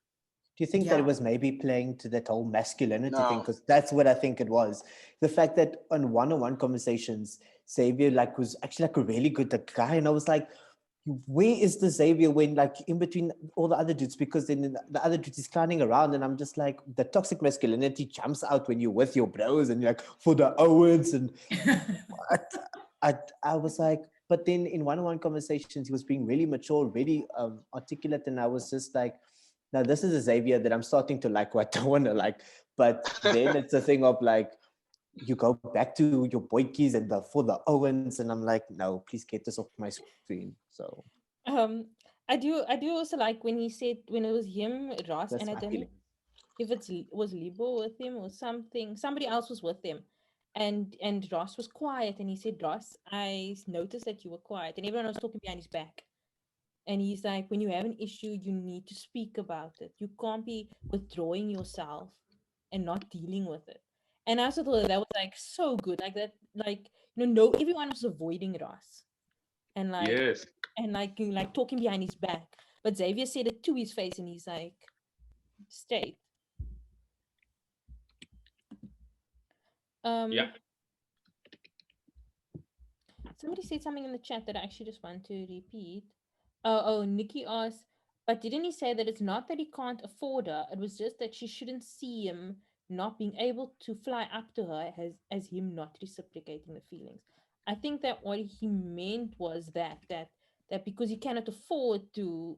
Do you think that it was maybe playing to that whole masculinity thing? Because that's what I think it was. The fact that on one-on-one conversations, Xavier was actually a really good guy. And I was like, where is the Xavier when in between all the other dudes? Because then the other dudes is clowning around, and I'm just like, the toxic masculinity jumps out when you're with your bros and you're like, for the Owens. And I was like, but then in one-on-one conversations, he was being really mature, really articulate. And I was just like, now this is a Xavier that I'm starting to like, what I don't want to like. But then it's a thing of you go back to your boykies and for the Owens, and I'm like, no, please get this off my screen. So I do also like when he said, when it was him, Ross, and I don't know if was Lebo with him or somebody else was with him, and Ross was quiet, and he said, Ross, I noticed that you were quiet, and everyone was talking behind his back. And he's like, when you have an issue, you need to speak about it. You can't be withdrawing yourself and not dealing with it. And I also thought that was so good. Like that, no, everyone was avoiding Ross. And and talking behind his back. But Xavier said it to his face, and he's like, straight. Somebody said something in the chat that I actually just want to repeat. Oh, Nikki asked, but didn't he say that it's not that he can't afford her? It was just that she shouldn't see him not being able to fly up to her as him not reciprocating the feelings. I think that what he meant was that because he cannot afford to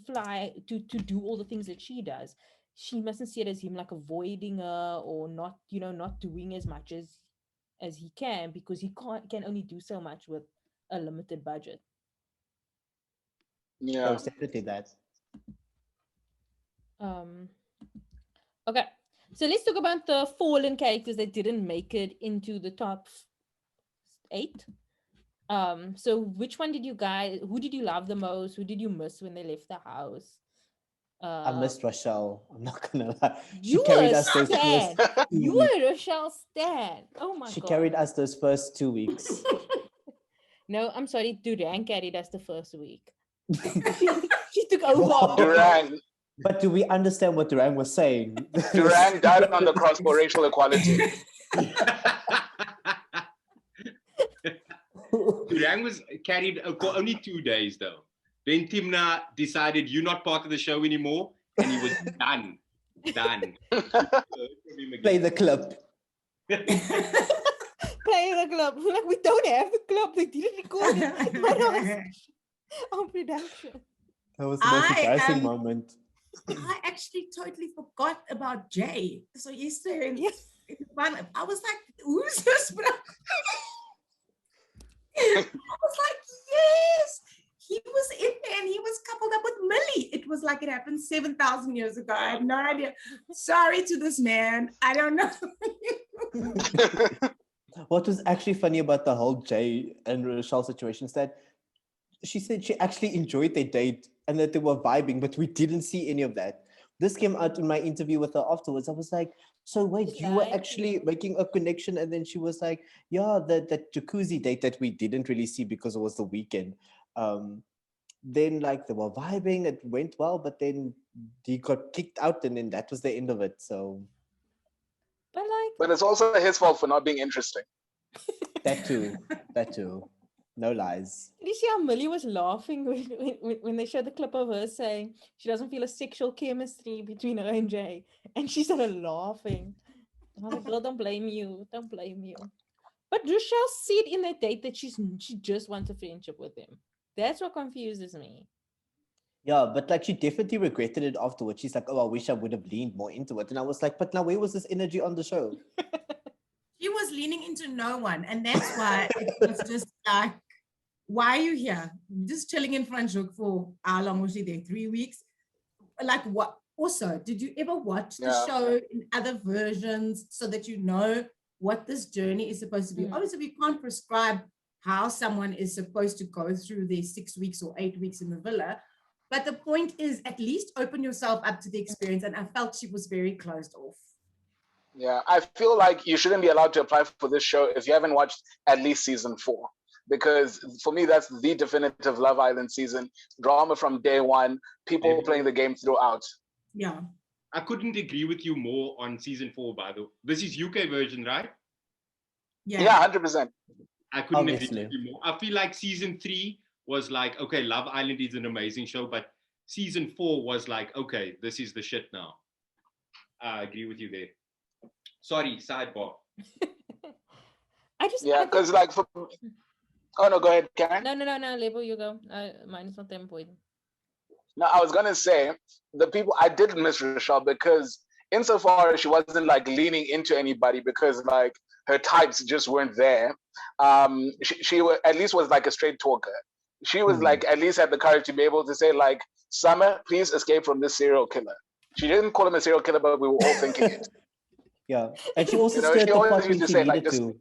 fly to do all the things that she does, she mustn't see it as him avoiding her or not doing as much as he can, because he can only do so much with a limited budget. Yeah, definitely that. Okay, so let's talk about the fallen characters that didn't make it into the top 8. So which one did you guys? Who did you love the most? Who did you miss when they left the house? I missed Rochelle. I'm not gonna lie. You were a Stan. You were Rochelle Stan. Oh my god. She carried us those first 2 weeks. No, I'm sorry. Durang carried us the first week. she took over. Durang. But do we understand what Durang was saying? Durang died on the cross for racial equality. Durang was carried for only 2 days, though. Then Thimna decided you're not part of the show anymore, and he was done. Play the clip. Play the club. We don't have the club. They didn't record it on production. That was the most embarrassing moment. I actually totally forgot about Jay. So yesterday in fun, I was like, who's this? I was like, yes, he was in there and he was coupled up with Millie. It was like it happened 7,000 years ago. I have no idea. Sorry to this man. I don't know. What was actually funny about the whole Jay and Rochelle situation is that she said she actually enjoyed their date and that they were vibing, but we didn't see any of that. This came out in my interview with her afterwards. I was like, so wait, you were actually making a connection? And then she was like, yeah, that jacuzzi date that we didn't really see because it was the weekend. Then they were vibing, it went well, but then he got kicked out and then that was the end of it. So but it's also his fault for not being interesting. That too. No lies. Did you see how Millie was laughing when they showed the clip of her saying she doesn't feel a sexual chemistry between her and Jay? And she started laughing. I was like, girl, don't blame you. Don't blame you. But Rochelle said in that date that she just wants a friendship with him. That's what confuses me. Yeah, but like she definitely regretted it afterwards. She's like, oh, I wish I would have leaned more into it. And I was like, but now where was this energy on the show? She was leaning into no one. And that's why it was just like, why are you here? Just chilling in Franschhoek for how long was she there? 3 weeks? Like what? Also, did you ever watch the show in other versions so that you know what this journey is supposed to be? Obviously, we can't prescribe how someone is supposed to go through their 6 weeks or 8 weeks in the villa. But the point is, at least open yourself up to the experience. And I felt she was very closed off. Yeah, I feel like you shouldn't be allowed to apply for this show if you haven't watched at least season 4. Because for me, that's the definitive Love Island season. Drama from day one, people playing the game throughout. Yeah. I couldn't agree with you more on season 4, by the way. This is UK version, right? Yeah, 100%. I couldn't agree with you more. I feel like season 3 was like, okay, Love Island is an amazing show, but season 4 was like, okay, this is the shit now. I agree with you there. Sorry, sidebar. Because like for... Oh, no, go ahead, Karen. No, Lebo, you go. Mine is not that important. No, I was going to say, the people, I did miss Rochelle because insofar as she wasn't like leaning into anybody because like her types just weren't there, she at least was like a straight talker. She was like, at least had the courage to be able to say like, Summer, please escape from this serial killer. She didn't call him a serial killer, but we were all thinking it. Yeah, and she also stirred the pot when she needed to.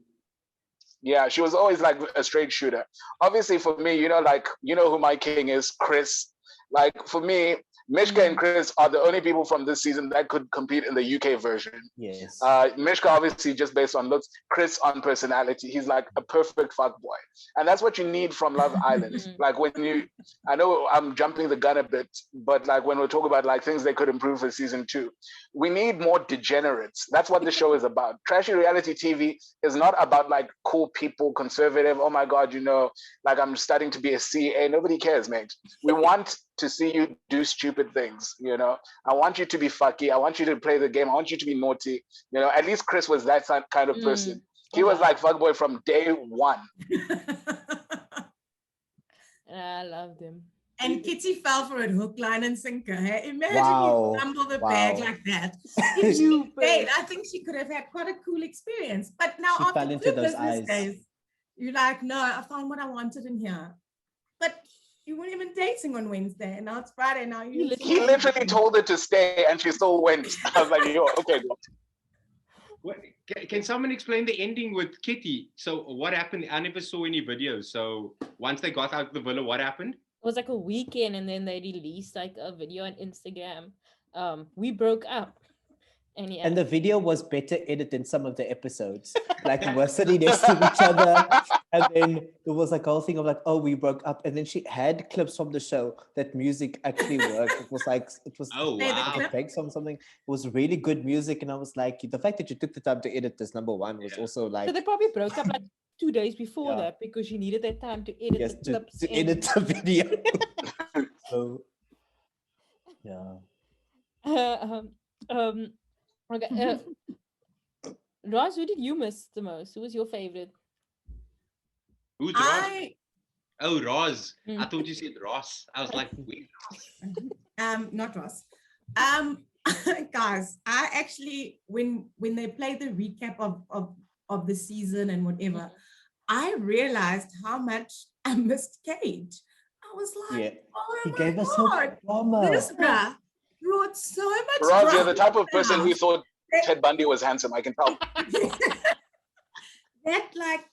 Yeah, she was always like a straight shooter. Obviously, for me, who my king is, Chris. Like for me, Mischka and Chris are the only people from this season that could compete in the UK version. Yes. Mischka obviously just based on looks, Chris on personality. He's like a perfect fuckboy. And that's what you need from Love Island. Like I know I'm jumping the gun a bit, but like when we're talking about like things they could improve for season 2, we need more degenerates. That's what the show is about. Trashy reality TV is not about like cool people, conservative. Oh my God, like I'm studying to be a CA. Nobody cares, mate. We want to see you do stupid things, I want you to be fucky. I want you to play the game. I want you to be naughty. At least Chris was that kind of person. He was like fuckboy from day one. I loved him. And Kitty fell for it hook, line, and sinker. Hey? Imagine you fumble the bag like that. If she stayed, I think she could have had quite a cool experience. But now she after fell into those eyes. Days, you're like, no, I found what I wanted in here. But you weren't even dating on Wednesday, and now it's Friday. Now he literally told her to stay, and she still went. I was like, "Yo, okay." Can someone explain the ending with Kitty? So what happened? I never saw any videos. So once they got out of the villa, what happened? It was like a weekend, and then they released like a video on Instagram. We broke up. And the video was better edited than some of the episodes. Like we're sitting next to each other, and then there was like a whole thing of like, oh, we broke up, and then she had clips from the show that music actually worked. It was effects on something. It was really good music, and I was like, the fact that you took the time to edit this, number one, was also like. So they probably broke up like 2 days before that because she needed that time to edit the clips. To edit the video. So, yeah. Okay. Roz, who did you miss the most? Who was your favorite? Who's Roz? Oh, Roz. I thought you said Ross. I was like, wait. Not Ross. Guys, I actually when they played the recap of the season and whatever, I realized how much I missed Kaige. I was like, oh my gave God, us so drama. This guy brought so much Roz, drama. you're the type of person who thought Ted Bundy was handsome. I can tell. That like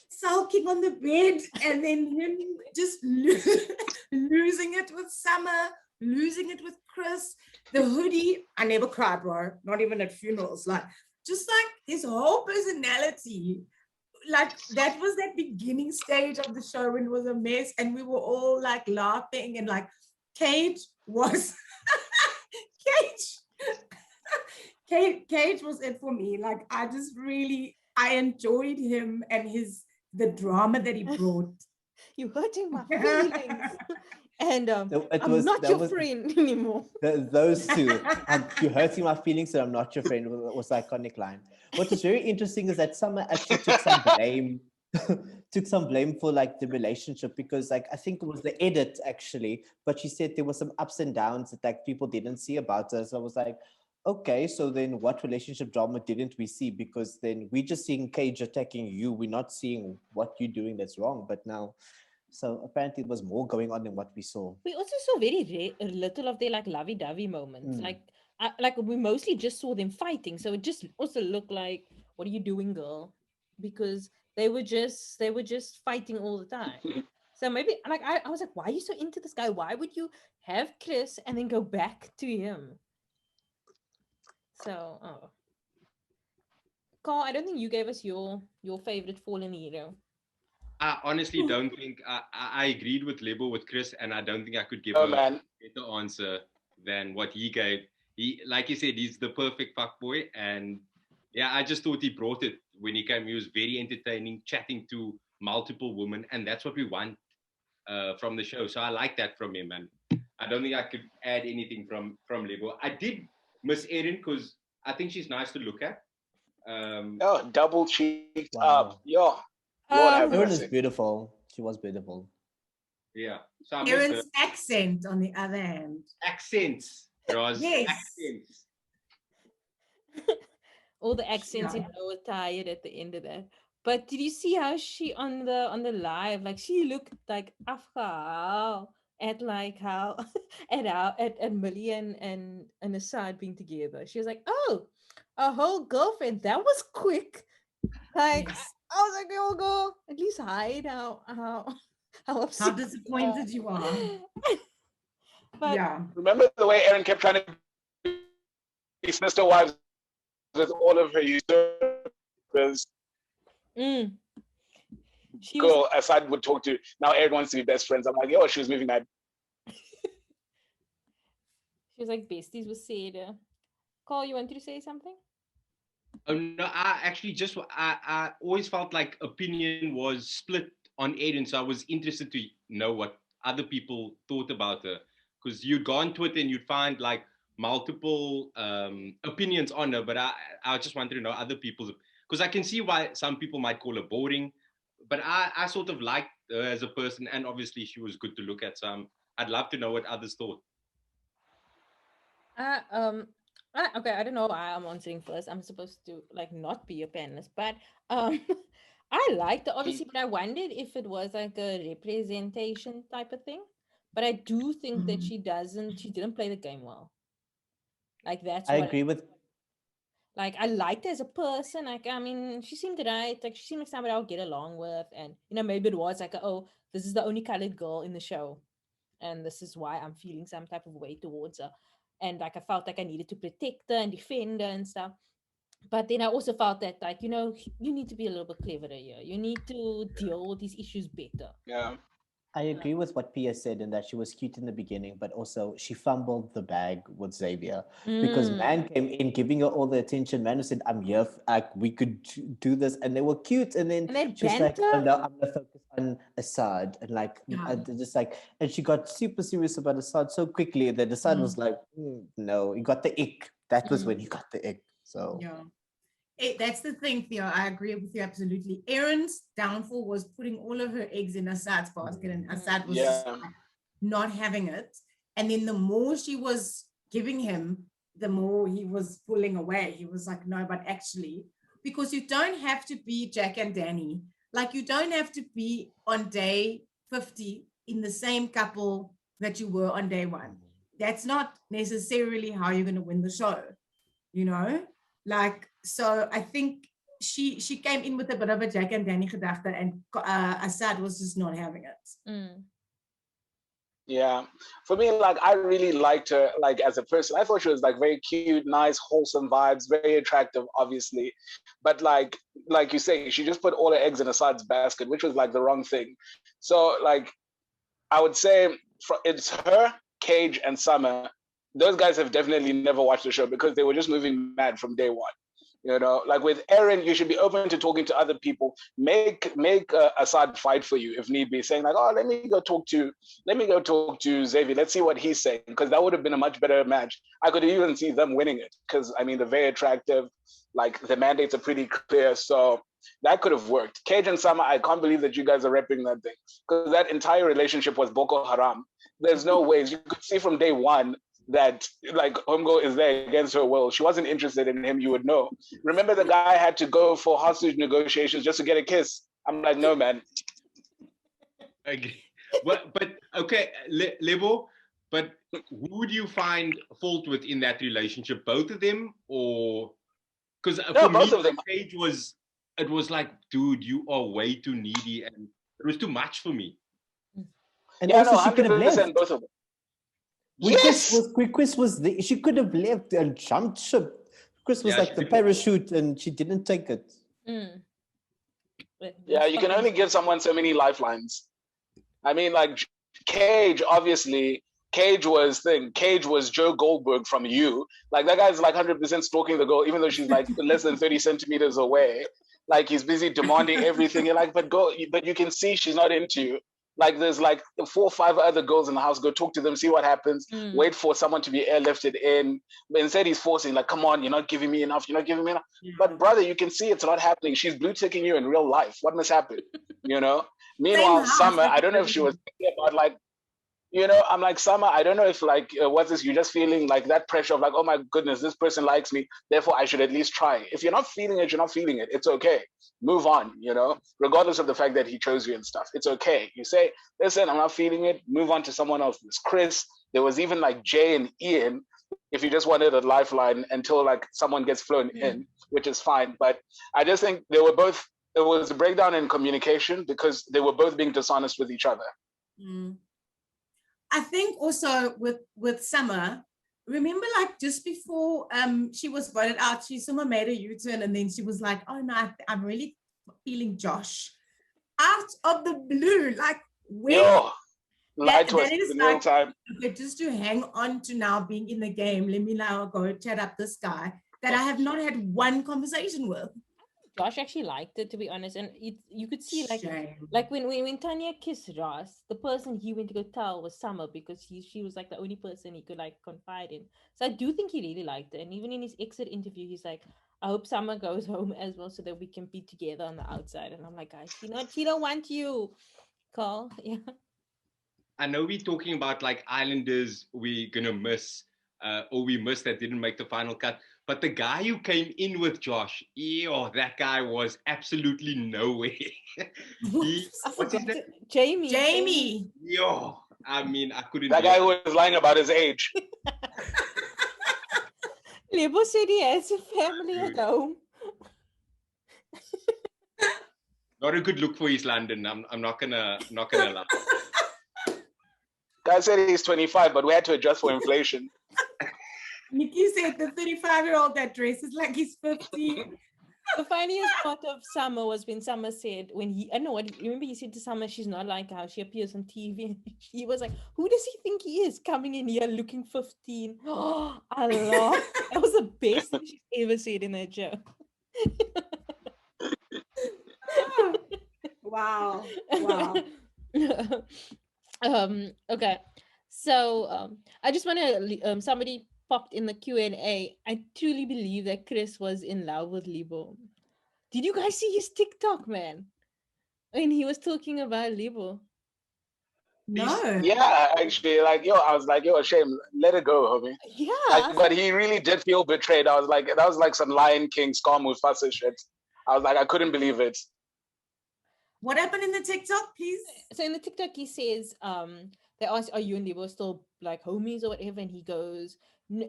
sulking on the bed and then him just losing it with Summer, losing it with Chris. The hoodie, I never cried, bro. Not even at funerals. Like, just like his whole personality. Like, that was that beginning stage of the show when it was a mess and we were all like laughing and like Kaige was Kaige was it for me. Like, I enjoyed him and the drama that he brought. You're hurting my feelings. And It I'm was- not that your was- friend anymore. Those two, you're hurting my feelings, so I'm not your friend, was the iconic line. What is very interesting is that Summer actually took some blame, took some blame for like the relationship, because like I think it was the edit actually, but she said there were some ups and downs that like people didn't see about her. So I was like, okay, so then what relationship drama didn't we see? Because then we're just seeing Kaige attacking you, we're not seeing what you're doing that's wrong. But now, so apparently it was more going on than what we saw. We also saw very little of their like lovey-dovey moments. Mm. Like we mostly just saw them fighting. So it just also looked like, what are you doing, girl? Because they were just fighting all the time. So maybe like I was like, why are you so into this guy? Why would you have Chris and then go back to him? So Carl, I don't think you gave us your favorite fallen hero. I honestly don't think I agreed with Lebo with Chris, and I don't think I could give Oh a man, better answer than what he gave. He, like you said, he's the perfect fuckboy, and yeah, I just thought he brought it when he came. He was very entertaining, chatting to multiple women, and that's what we want from the show. So I like that from him, and I don't think I could add anything from Lebo. I did miss Erin because I think she's nice to look at. oh, double cheeked Wow. up, yo. Lord have Erin is mercy. beautiful. She was beautiful. Yeah, so I missed her. Karen's accent, on the other hand. Accents, Roz. Yes. Accents. All the accents Yeah. in her were tired at the end of that. But did you see how she on the live, like she looked like afgehaal at like how at Millie and Assad being together. She was like, oh, a whole girlfriend. That was quick. Like Yes. I was like, oh girl, at least hide how How upset. disappointed you are. But Yeah. Remember the way Erin kept trying to be sister wives with all of her usurpers? mm, she was Girl, Assad would talk to. Now Erin wants to be best friends. I'm like, yo, she was moving mad. she was like besties with Seda. Carl, you wanted to say something? Oh no, I actually just I always felt like opinion was split on Aiden, so I was interested to know what other people thought about her, because you'd go on Twitter and you'd find like multiple opinions on her, but I just wanted to know other people's, because I can see why some people might call her boring, but I sort of liked her as a person, and obviously she was good to look at, so I'd love to know what others thought. Okay, I don't know why I'm answering first. I'm supposed to like not be a panelist, but I liked it obviously, but I wondered if it was like a representation type of thing. But I do think that she didn't play the game well. Like that's I what agree with like I liked her as a person. Like I mean, she seemed right. Like she seemed like somebody I'll get along with, and maybe it was like, oh, this is the only colored girl in the show, and this is why I'm feeling some type of way towards her. And like I felt like I needed to protect her and defend her and stuff. But then I also felt that like, you need to be a little bit cleverer here. You need to deal with these issues better. Yeah. I agree with what Pia said in that she was cute in the beginning, but also she fumbled the bag with Xavier because man came in giving her all the attention. Man who said, "I'm here, like we could do this," and they were cute. And then And then she's like, "Oh banter. no, I'm gonna focus on Assad," and like Yeah. just like, and she got super serious about Assad so quickly that Assad was like, "No, he got the ick." That was when he got the ick. So Yeah. That's the thing, Theo. I agree with you absolutely. Erin's downfall was putting all of her eggs in Assad's basket, and Assad was just Yeah. like not having it. And then the more she was giving him, the more he was pulling away. He was like, no, but actually, because you don't have to be Jack and Danny. Like you don't have to be on day 50 in the same couple that you were on day 1. That's not necessarily how you're going to win the show, Like, so I think she came in with a bit of a Jack and Danny gedachte, and Assad was just not having it. Yeah. For me, like I really liked her like as a person. I thought she was like very cute, nice, wholesome vibes, very attractive, obviously. But like you say, she just put all her eggs in Assad's basket, which was like the wrong thing. So like I would say it's her, Kaige, and Summer. Those guys have definitely never watched the show because they were just moving mad from day 1. You know, like with Aaron, you should be open to talking to other people. Make Assad fight for you if need be, saying like, oh, let me go talk to Xavier. Let's see what he's saying, because that would have been a much better match. I could even see them winning it, because I mean they're very attractive. Like the mandates are pretty clear, so that could have worked. Kaige and Sama, I can't believe that you guys are repping that thing, because that entire relationship was Boko Haram. There's no ways. You could see from day one that like Homgo is there against her will. She wasn't interested in him, you would know. Remember the guy had to go for hostage negotiations just to get a kiss. I'm like, no, man. Agree. But okay, Lebo, but who do you find fault with in that relationship? Both of them, or because No, for both me, of them. Kaige was like, dude, you are way too needy, and it was too much for me. And Yeah, also no, she could have 100% left. both of them. Chris was there. She could have left and jumped ship. Chris was Yeah, like she the did. parachute and she didn't take it. Yeah, you can only give someone so many lifelines. I mean, like Kaige, obviously, Kaige was Joe Goldberg from You. Like that guy's like 100% stalking the girl, even though she's like less than 30 centimeters away. Like he's busy demanding everything. You're like, but you can see she's not into you. Like there's like 4 or 5 other girls in the house. Go talk to them, see what happens. Wait for someone to be airlifted in. But instead he's forcing, like, come on, you're not giving me enough. You're not giving me enough. Yeah. But brother, you can see it's not happening. She's blue ticking you in real life. What must happen? You know? Meanwhile, house, Summer, like I don't know if she was thinking about like, you know, I'm like, Summer, I don't know if like, what's this? You're just feeling like that pressure of like, oh my goodness, this person likes me. Therefore, I should at least try. If you're not feeling it, you're not feeling it. It's okay. Move on, you know, regardless of the fact that he chose you and stuff. It's okay. You say, listen, I'm not feeling it. Move on to someone else. There's Chris. There was even like Jay and Ian, if you just wanted a lifeline until like someone gets flown in, which is fine. But I just think they were both, there was a breakdown in communication because they were both being dishonest with each other. I think also with Summer, remember like just before she was voted out, Summer made a U-turn and then she was like, oh no, I'm really feeling Josh. Out of the blue, like when that is like, time. Okay, just to hang on to now being in the game, let me now go chat up this guy that I have not had one conversation with. Josh actually liked it, to be honest, and you could see like when Tanya kissed Ross, the person he went to go tell was Summer, because she was like the only person he could like confide in. So I do think he really liked it, and even in his exit interview, he's like, I hope Summer goes home as well so that we can be together on the outside. And I'm like, guys, she don't want you, Carl. Yeah. I know we're talking about like Islanders we're gonna miss, or we missed that didn't make the final cut. But the guy who came in with Josh, that guy was absolutely nowhere. What's his name? Jamie. I mean, I couldn't. That guy who was lying about his age. Lebo said he has a family at home. Not a good look for East London. I'm not gonna lie. Guy said he's 25, but we had to adjust for inflation. Nikki said the 35-year-old that dresses like he's 15. The funniest part of Summer was when Summer said, remember he said to Summer, she's not like how she appears on TV. He was like, who does he think he is coming in here looking 15? Oh, I love that was the best thing she's ever said in that show. Wow. Okay. So I just want to somebody popped in the Q&A. I truly believe that Chris was in love with Lebo. Did you guys see his TikTok, man? When he was talking about Lebo. No. Yeah, actually, like, I was like, shame, let it go, homie. Yeah. Like, but he really did feel betrayed. I was like, that was like some Lion King, Scar Mufasa shit. I was like, I couldn't believe it. What happened in the TikTok, please? So in the TikTok, he says, they asked, are you and Lebo still like homies or whatever? And he goes,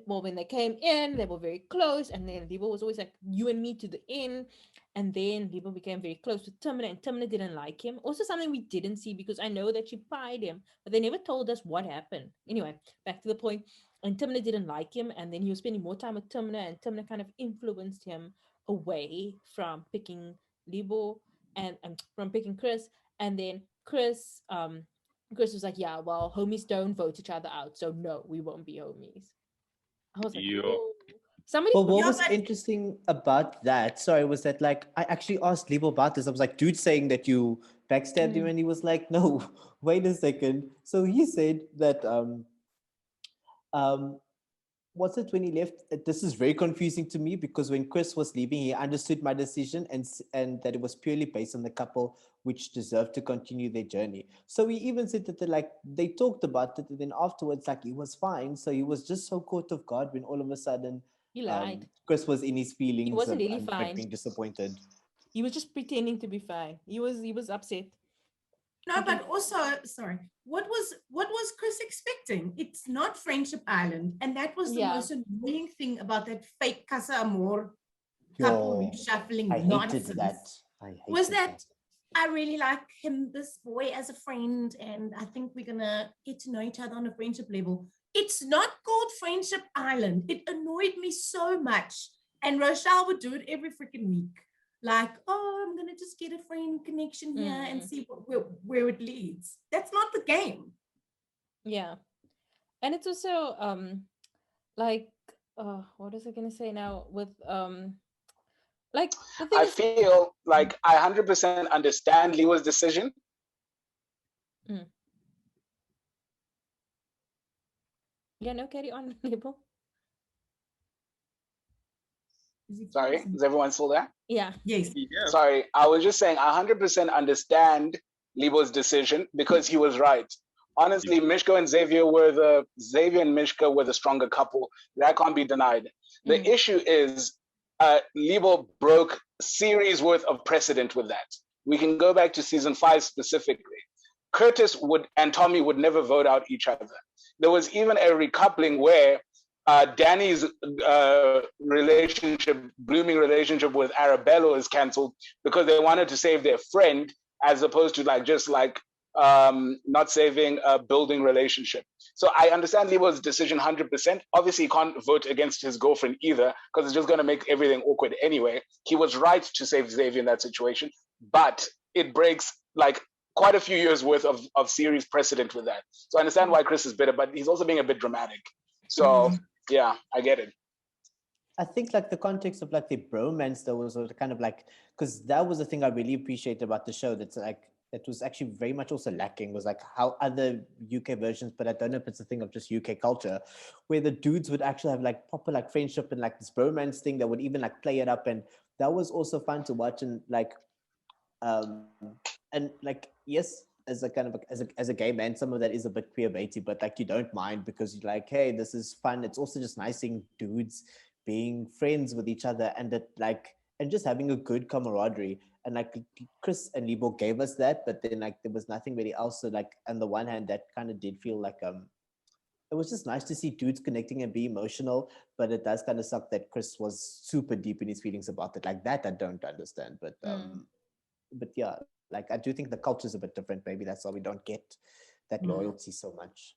well, when they came in, they were very close. And then Lebo was always like, you and me to the end. And then Lebo became very close with Tamina, and Tamina didn't like him. Also something we didn't see, because I know that she pied him, but they never told us what happened. Anyway, back to the point. And Tamina didn't like him. And then he was spending more time with Tamina, and Tamina kind of influenced him away from picking Lebo and from picking Chris. And then Chris was like, yeah, well, homies don't vote each other out, so no, we won't be homies. I was like, oh. Somebody Well, what Yeah, was but- interesting about that, sorry, was that like I actually asked Lebo about this. I was like, dude, saying that you backstabbed him, and he was like, no, wait a second. So he said that um what's it when he left? This is very confusing to me because when Chris was leaving, he understood my decision and that it was purely based on the couple which deserved to continue their journey. So he even said that they talked about it, and then afterwards, like he was fine. So he was just so caught off guard when all of a sudden he lied. Chris was in his feelings wasn't really and fine. being disappointed. He was just pretending to be fine. He was upset. No, but also, sorry, what was Chris expecting? It's not Friendship Island, and that was the Yeah. most annoying thing about that fake Casa Amor couple Yo, reshuffling I hated nonsense. that. I hated Was that I really like him, this boy, as a friend, and I think we're gonna get to know each other on a friendship level. It's not called Friendship Island. It annoyed me so much, and Rochelle would do it every freaking week. Like, oh, I'm gonna just get a friend connection here and see where it leads. That's not the game. Yeah. And it's also like what was I gonna say now with like the thing I is feel like I 100% understand Leo's decision. yeah, no, carry on, Lebo. Sorry, is everyone still there? Yeah. Yes. Yeah. Sorry, I was just saying I 100% understand Lebo's decision because he was right. Honestly, Mischka and Xavier and Mischka were the stronger couple. That can't be denied. The issue is Lebo broke series worth of precedent with that. We can go back to season 5 specifically. Curtis and Tommy would never vote out each other. There was even a recoupling where Danny's blooming relationship with Arabella is cancelled because they wanted to save their friend as opposed to not saving a building relationship. So I understand Lebo's decision 100%. Obviously, he can't vote against his girlfriend either because it's just going to make everything awkward anyway. He was right to save Xavier in that situation, but it breaks quite a few years worth of series precedent with that. So I understand why Chris is bitter, but he's also being a bit dramatic. So yeah, I get it. I think the context of the bromance though was kind of because that was the thing I really appreciated about the show. That was actually very much also lacking was how other UK versions, but I don't know if it's a thing of just UK culture, where the dudes would actually have proper friendship and this bromance thing that would even play it up, and that was also fun to watch and yes, as a kind of as a gay man, some of that is a bit queer baity, but you don't mind because you're hey, this is fun. It's also just nice seeing dudes being friends with each other and and just having a good camaraderie. And Chris and Lebo gave us that, but then there was nothing really else. So on the one hand, that kind of did feel it was just nice to see dudes connecting and be emotional, but it does kind of suck that Chris was super deep in his feelings about it. That I don't understand, but yeah, I do think the culture is a bit different. Maybe that's why we don't get that loyalty so much.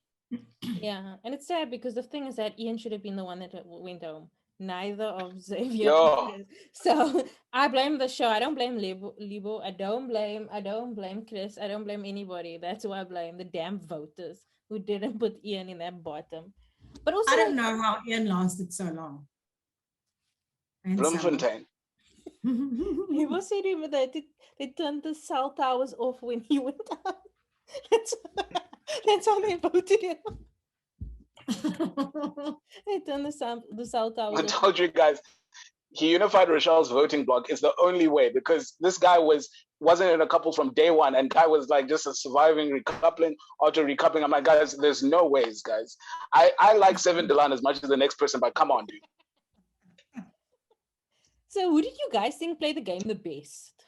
Yeah, and it's sad because the thing is that Ian should have been the one that went home. Neither of Xavier. So I blame the show. I don't blame Lebo. I don't blame Chris. I don't blame anybody. That's who I blame. The damn voters who didn't put Ian in that bottom. But also I don't know how Ian lasted so long. Bloemfontein. Lebo said to him that they turned the cell towers off when he went out. That's how they voted him. They turned the cell towers I off. told you guys, he unified Rochelle's voting bloc. It's the only way because this guy wasn't in a couple from day one, and guy was just a surviving recoupling after recoupling. I'm like, guys, there's no ways, guys. I like Seven Delan as much as the next person, but come on, dude. So who did you guys think played the game the best?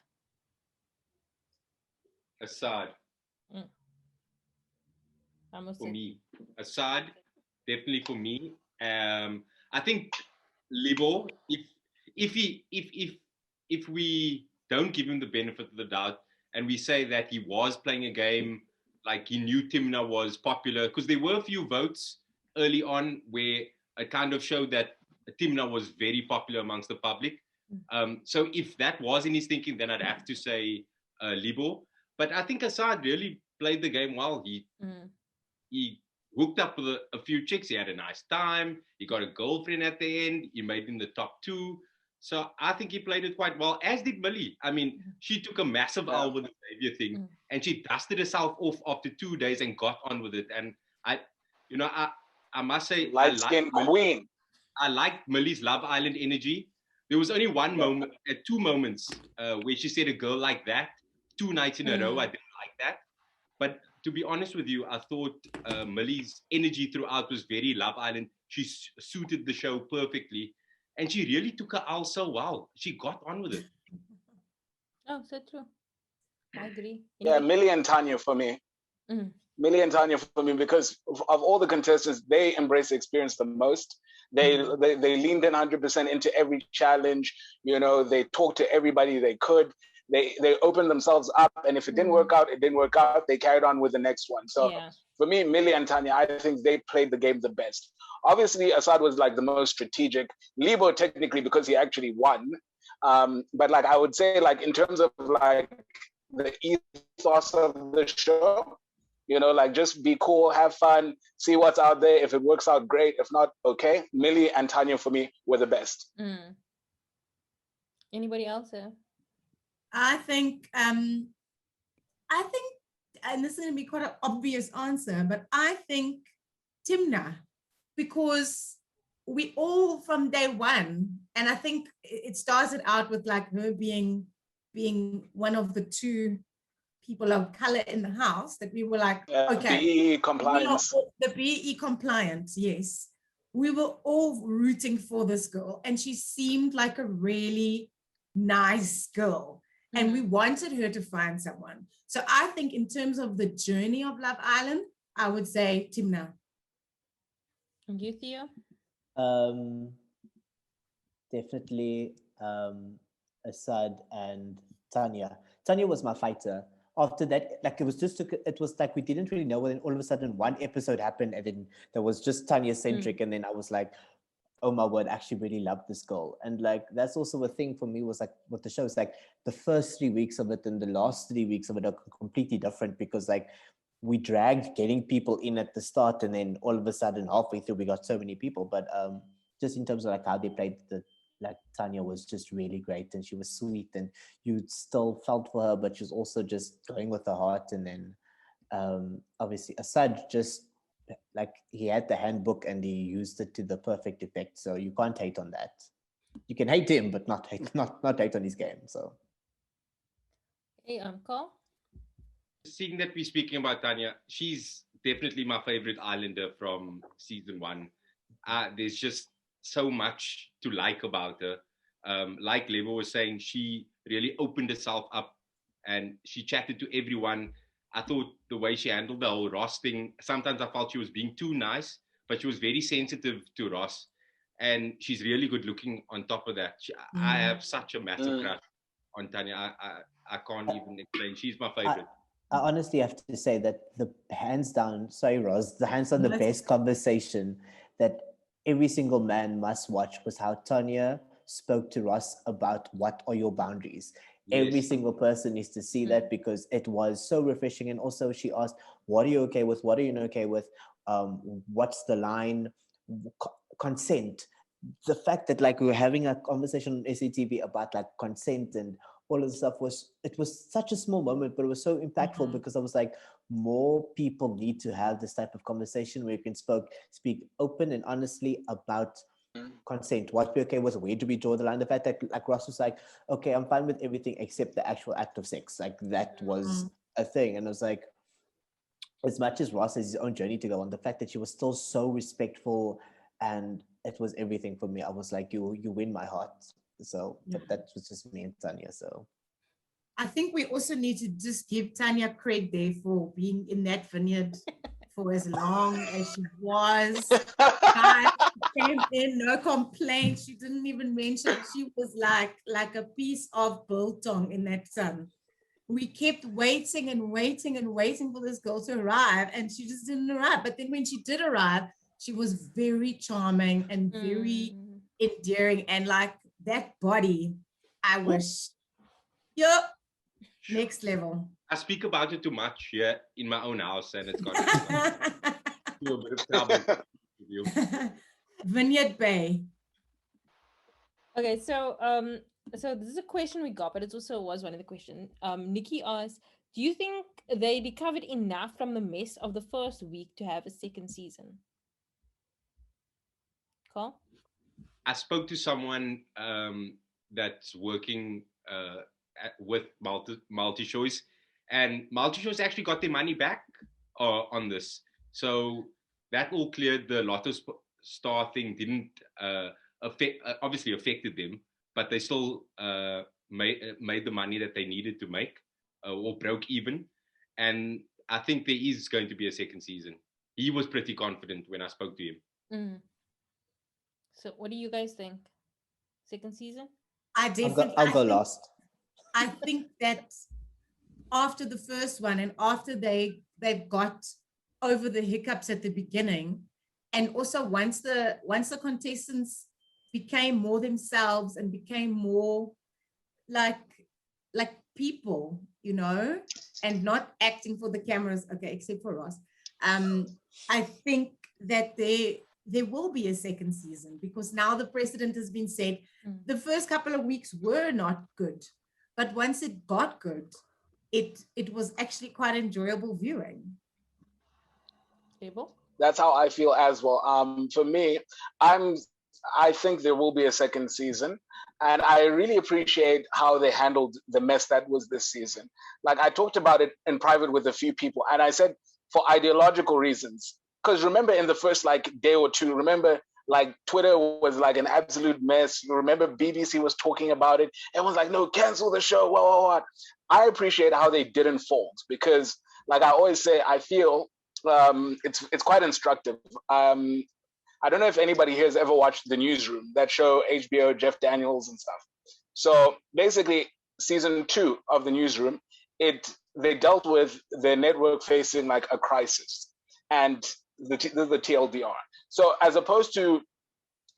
Assad. For me, Assad, definitely for me. I think Lebo, if we don't give him the benefit of the doubt and we say that he was playing a game he knew Thimna was popular, because there were a few votes early on where it kind of showed that Thimna was very popular amongst the public. So if that was in his thinking, then I'd have to say Lebo. But I think Assad really played the game well. He hooked up with a few chicks. He had a nice time. He got a girlfriend at the end. He made it in the top 2. So I think he played it quite well, as did Millie. I mean, she took a massive L with the Xavier thing, and she dusted herself off after 2 days and got on with it. And I must say, light skin queen. I liked Millie's Love Island energy. There was only one moment, 2 moments, where she said a girl like that 2 nights in a row. I didn't like that. But to be honest with you, I thought Millie's energy throughout was very Love Island. She suited the show perfectly. And she really took her L so well. She got on with it. Oh, so true. I agree. Yeah, Millie and Tanya for me. Millie and Tanya for me, because of all the contestants, they embraced the experience the most. They leaned in 100% into every challenge. You know, they talked to everybody they could. They opened themselves up, and if it didn't work out, it didn't work out. They carried on with the next one. So for me, Millie and Tanya, I think they played the game the best. Obviously, Assad was like the most strategic. Lebo technically, because he actually won. But like I would say, like in terms of like the ethos of the show, you know, like just be cool, have fun, see what's out there. If it works out, great. If not, okay. Millie and Tanya for me were the best. Anybody else? I think, and this is going to be quite an obvious answer, but I think Thimna, because we all from day one, and I think it started out with like her being one of the 2 people of color in the house that we were like, okay, BE compliance. The BE compliance, yes. We were all rooting for this girl, and she seemed like a really nice girl, and we wanted her to find someone. So I think in terms of the journey of Love Island, I would say Thimna. And you, Theo? Definitely Assad and Tanya. Tanya was my fighter. After that, like it was like we didn't really know, and then all of a sudden one episode happened, and then there was just Tanya centric, and then I was like, oh my word, I actually really love this girl. And like that's also a thing for me, was like with the show, is like the first 3 weeks of it and the last 3 weeks of it are completely different, because like we dragged getting people in at the start, and then all of a sudden halfway through we got so many people. But just in terms of like how they played, like Tanya was just really great, and she was sweet, and you still felt for her, but she was also just going with her heart. And then obviously Assad, just like he had the handbook and he used it to the perfect effect, so you can't hate on that. You can hate him, but not hate on his game. So hey, Carl? Seeing that we're speaking about Tanya, she's definitely my favorite Islander from season 1. There's just so much to like about her. Like Lebo was saying, she really opened herself up and she chatted to everyone. I thought the way she handled the whole Ross thing, sometimes I felt she was being too nice, but she was very sensitive to Ross, and she's really good looking on top of that. I have such a massive crush on Tanya. I can't even explain. She's my favorite. I honestly have to say that the hands down the best conversation that every single man must watch was how Tanya spoke to Ross about what are your boundaries. Yes. Every single person needs to see that, because it was so refreshing. And also she asked, what are you okay with? What are you not okay with? What's the line? Consent. The fact that like we were having a conversation on SCTV about like consent and all of the stuff was such a small moment, but it was so impactful because I was like, more people need to have this type of conversation where you can speak open and honestly about consent. What we're okay with, where do we draw the line? The fact that like Ross was like, okay, I'm fine with everything except the actual act of sex. Like that was a thing. And I was like, as much as Ross has his own journey to go on, the fact that she was still so respectful, and it was everything for me. I was like, you win my heart. So that was just me and Tanya. So I think we also need to just give Tanya credit there for being in that vineyard for as long as she was. Came in, no complaints. She didn't even mention. She was like a piece of biltong in that sun. We kept waiting and waiting and waiting for this girl to arrive, and she just didn't arrive. But then when she did arrive, she was very charming and very endearing, and like that body, I wish, next level. I speak about it too much here in my own house, and it's got into a bit of trouble with you. Vineyard Bay. Okay, so so this is a question we got, but it also was one of the questions. Nikki asked, do you think they recovered enough from the mess of the first week to have a second season? Carl? I spoke to someone that's working with multi-choice, and multi-choice actually got their money back on this. So that all cleared. The Lotto Star thing didn't obviously affected them, but they still made the money that they needed to make, or broke even. And I think there is going to be a second season. He was pretty confident when I spoke to him. Mm. So what do you guys think? Second season? I'll go last. I think that after the first one and after they've got over the hiccups at the beginning, and also once the contestants became more themselves and became more like people, you know, and not acting for the cameras, okay, except for Ross. I think that there will be a second season, because now the precedent has been set. The first couple of weeks were not good, but once it got good, it was actually quite enjoyable viewing. Lebo? That's how I feel as well. For me, I think there will be a second season, and I really appreciate how they handled the mess that was this season. Like, I talked about it in private with a few people, and I said for ideological reasons. Because remember, in the first day or two, remember, like, Twitter was like an absolute mess. You remember BBC was talking about it. Everyone's like, no, cancel the show. What? I appreciate how they didn't fold, because, like I always say, I feel it's quite instructive. I don't know if anybody here has ever watched The Newsroom, that show, HBO, Jeff Daniels and stuff. So basically, season 2 of The Newsroom, they dealt with the network facing like a crisis, and the TLDR. So as opposed to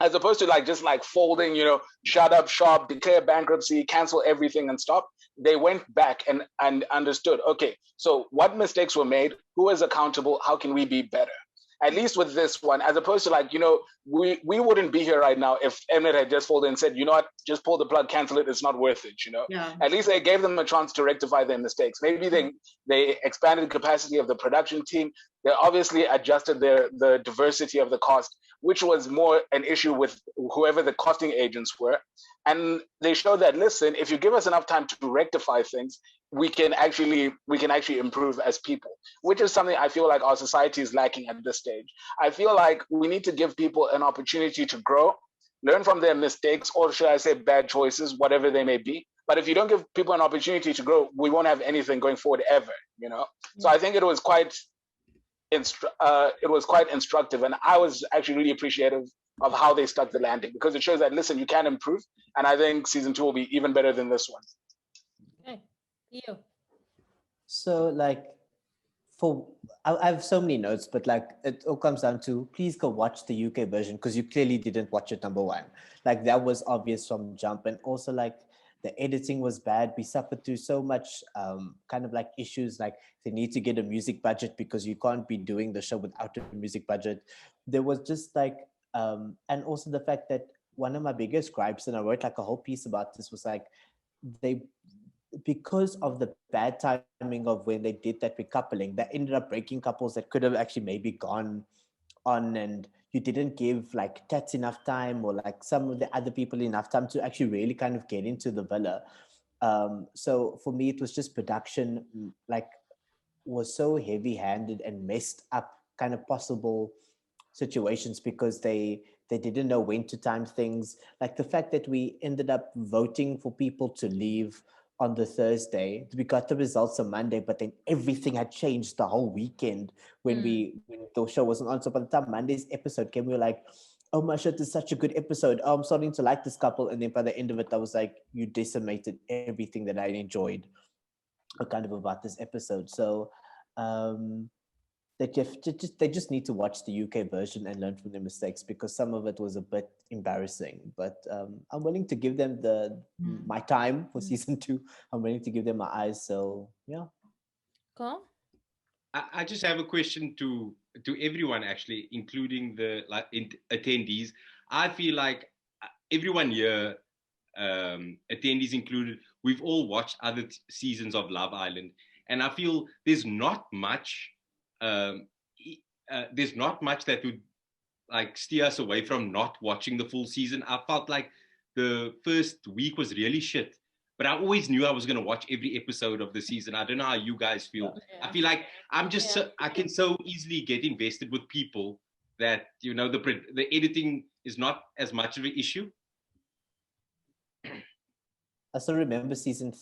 like just like folding, you know, shut up shop, declare bankruptcy, cancel everything and stop, they went back and understood, okay, so what mistakes were made, who is accountable, how can we be better? At least with this one, as opposed to like, you know, we wouldn't be here right now if Mnet had just folded and said, you know what, just pull the plug, cancel it, it's not worth it, you know? Yeah. At least they gave them a chance to rectify their mistakes. Maybe they expanded the capacity of the production team. They obviously adjusted the diversity of the cast, which was more an issue with whoever the casting agents were. And they showed that, listen, if you give us enough time to rectify things, we can actually improve as people, which is something I feel like our society is lacking at this stage. I feel like we need to give people an opportunity to grow, learn from their mistakes, or should I say bad choices, whatever they may be. But if you don't give people an opportunity to grow, we won't have anything going forward ever, you know? So I think it was quite instructive, and I was actually really appreciative of how they stuck the landing, because it shows that, listen, you can improve, and I think season 2 will be even better than this one. Okay, you. So like, I have so many notes, but like it all comes down to, please go watch the UK version, because you clearly didn't watch it, number one. Like, that was obvious from jump. And also, like, the editing was bad. We suffered through so much kind of like issues, like they need to get a music budget because you can't be doing the show without a music budget. There was just like, and also the fact that one of my biggest gripes, and I wrote like a whole piece about this, was like, because of the bad timing of when they did that recoupling, that ended up breaking couples that could have actually maybe gone on, and you didn't give like Tats enough time, or like some of the other people enough time to actually really kind of get into the villa. So for me, it was just production, like, was so heavy-handed and messed up kind of possible situations, because they didn't know when to time things. Like the fact that we ended up voting for people to leave on the Thursday, we got the results on Monday, but then everything had changed the whole weekend when when the show wasn't on. So by the time Monday's episode came, we were like, oh my shit, this is such a good episode. Oh, I'm starting to like this couple. And then by the end of it, I was like, you decimated everything that I enjoyed kind of about this episode. So they just need to watch the UK version and learn from their mistakes, because some of it was a bit embarrassing. But I'm willing to give them my time for season 2. I'm willing to give them my eyes. So yeah. Carl? I just have a question to to everyone actually, including the attendees. I feel like everyone here, attendees included, we've all watched other seasons of Love Island, and I feel there's not much that would like steer us away from not watching the full season. I felt like the first week was really shit, but I always knew I was going to watch every episode of the season. I don't know how you guys feel. Yeah. I feel like I can so easily get invested with people that, you know, the editing is not as much of an issue. I still remember season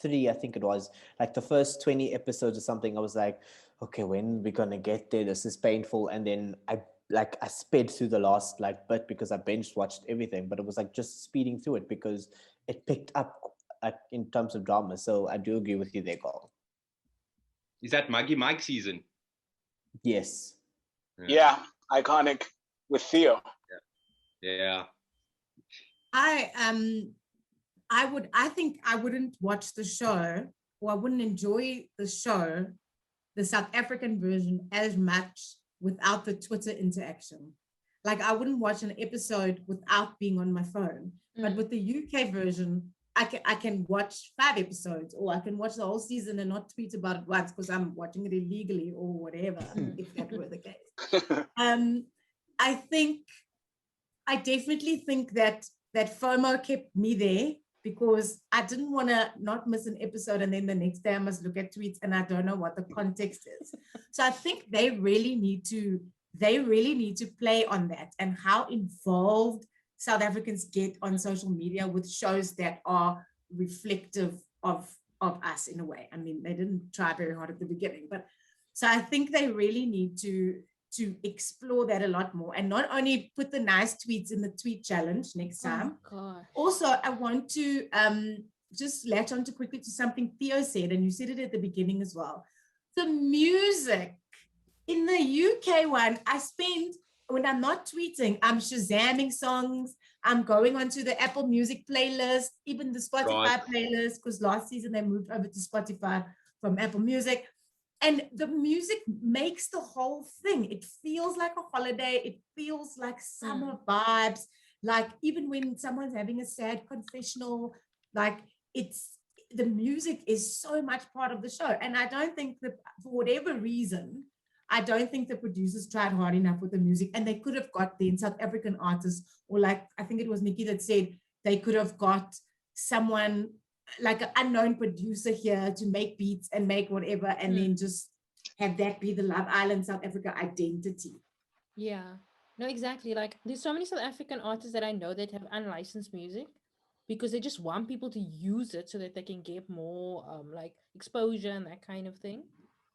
3, I think it was, like the first 20 episodes or something. I was like, okay, when we're gonna get there? This is painful. And then I sped through the last bit because I binge watched everything, but it was like just speeding through it because it picked up in terms of drama. So I do agree with you there, Carl. Is that Maggie Mike season? Yes. Yeah, iconic with Theo. Yeah. I think I wouldn't watch the show, or I wouldn't enjoy the show, the South African version, as much without the Twitter interaction. Like, I wouldn't watch an episode without being on my phone. But with the UK version, I can watch 5 episodes, or I can watch the whole season and not tweet about it once because I'm watching it illegally or whatever, if that were the case. I definitely think that FOMO kept me there, because I didn't want to not miss an episode and then the next day I must look at tweets and I don't know what the context is. So I think they really need to play on that, and how involved South Africans get on social media with shows that are reflective of us in a way. I mean, they didn't try very hard at the beginning, but so I think they really need to explore that a lot more, and not only put the nice tweets in the tweet challenge next time. Also, I want to just latch on to quickly to something Theo said, and you said it at the beginning as well. The music in the UK one, when I'm not tweeting, I'm Shazamming songs. I'm going onto the Apple Music playlist, even the Spotify playlist, because last season they moved over to Spotify from Apple Music. And the music makes the whole thing. It feels like a holiday. It feels like summer vibes. Like, even when someone's having a sad confessional, like, the music is so much part of the show. And I don't think that, for whatever reason, I don't think the producers tried hard enough with the music, and they could have got the South African artists, or like, I think it was Nikki that said they could have got someone like an unknown producer here to make beats and make whatever, and then just have that be the Love Island South Africa identity. Yeah, no, exactly. Like, there's so many South African artists that I know that have unlicensed music because they just want people to use it so that they can get more like exposure and that kind of thing,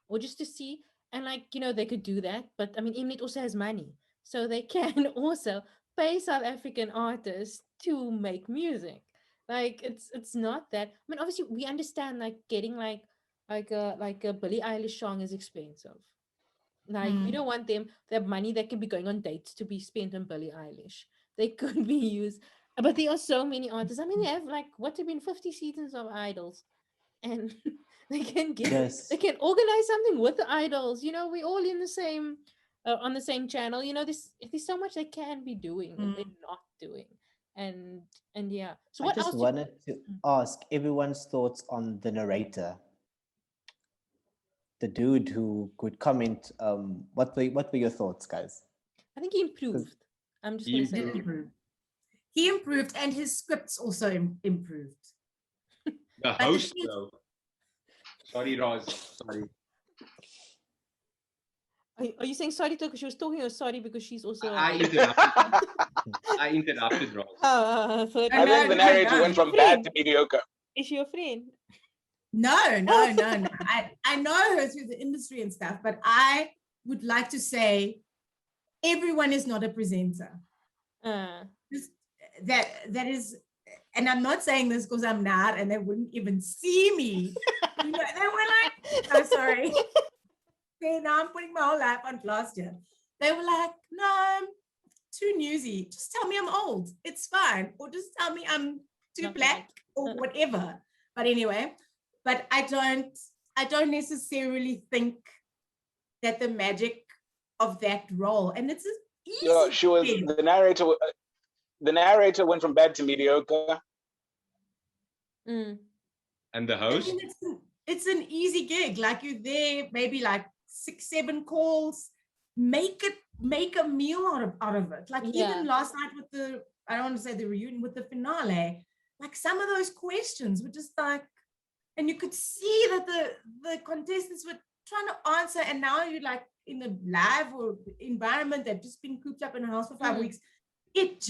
or just to see. And like, you know, they could do that, but I mean, Mnet also has money, so they can also pay South African artists to make music. Like, it's not that. I mean, obviously we understand like getting like a Billie Eilish song is expensive. Like, we don't want them. They have money that can be going on dates to be spent on Billie Eilish. They could be used, but there are so many artists. I mean, they have like what have been 50 seasons of Idols, and they can they can organize something with the Idols. You know, we're all in the same on the same channel. You know, there's so much they can be doing that they're not doing. And yeah. So what I just wanted to ask everyone's thoughts on the narrator, the dude who could comment. What were your thoughts, guys? I think he improved. I'm just gonna say he improved, and his scripts also improved. The host, though. Sorry, Roz. Sorry. Are you saying sorry because she was talking, or sorry because she's also? I interrupted Roz. I think the narrator went from bad to mediocre. Is she your friend? No. I know her through the industry and stuff, but I would like to say everyone is not a presenter. That is, and I'm not saying this because I'm not, and they wouldn't even see me. You know, they were like, oh, sorry. Okay, now I'm putting my whole life on blast here. They were like, no, I'm too newsy. Just tell me I'm old. It's fine. Or just tell me I'm too black or whatever. But anyway, but I don't necessarily think that the magic of that role. And it's easy. You know, she was the narrator. The narrator went from bad to mediocre. Mm. And the host? I mean, it's an easy gig. Like, you're there, maybe like 6-7 calls, make a meal out of it. Like, even last night with the, I don't want to say the reunion, with the finale, like some of those questions were just like, and you could see that the contestants were trying to answer, and now you're like in a live or environment, they've just been cooped up in a house for 5 weeks. It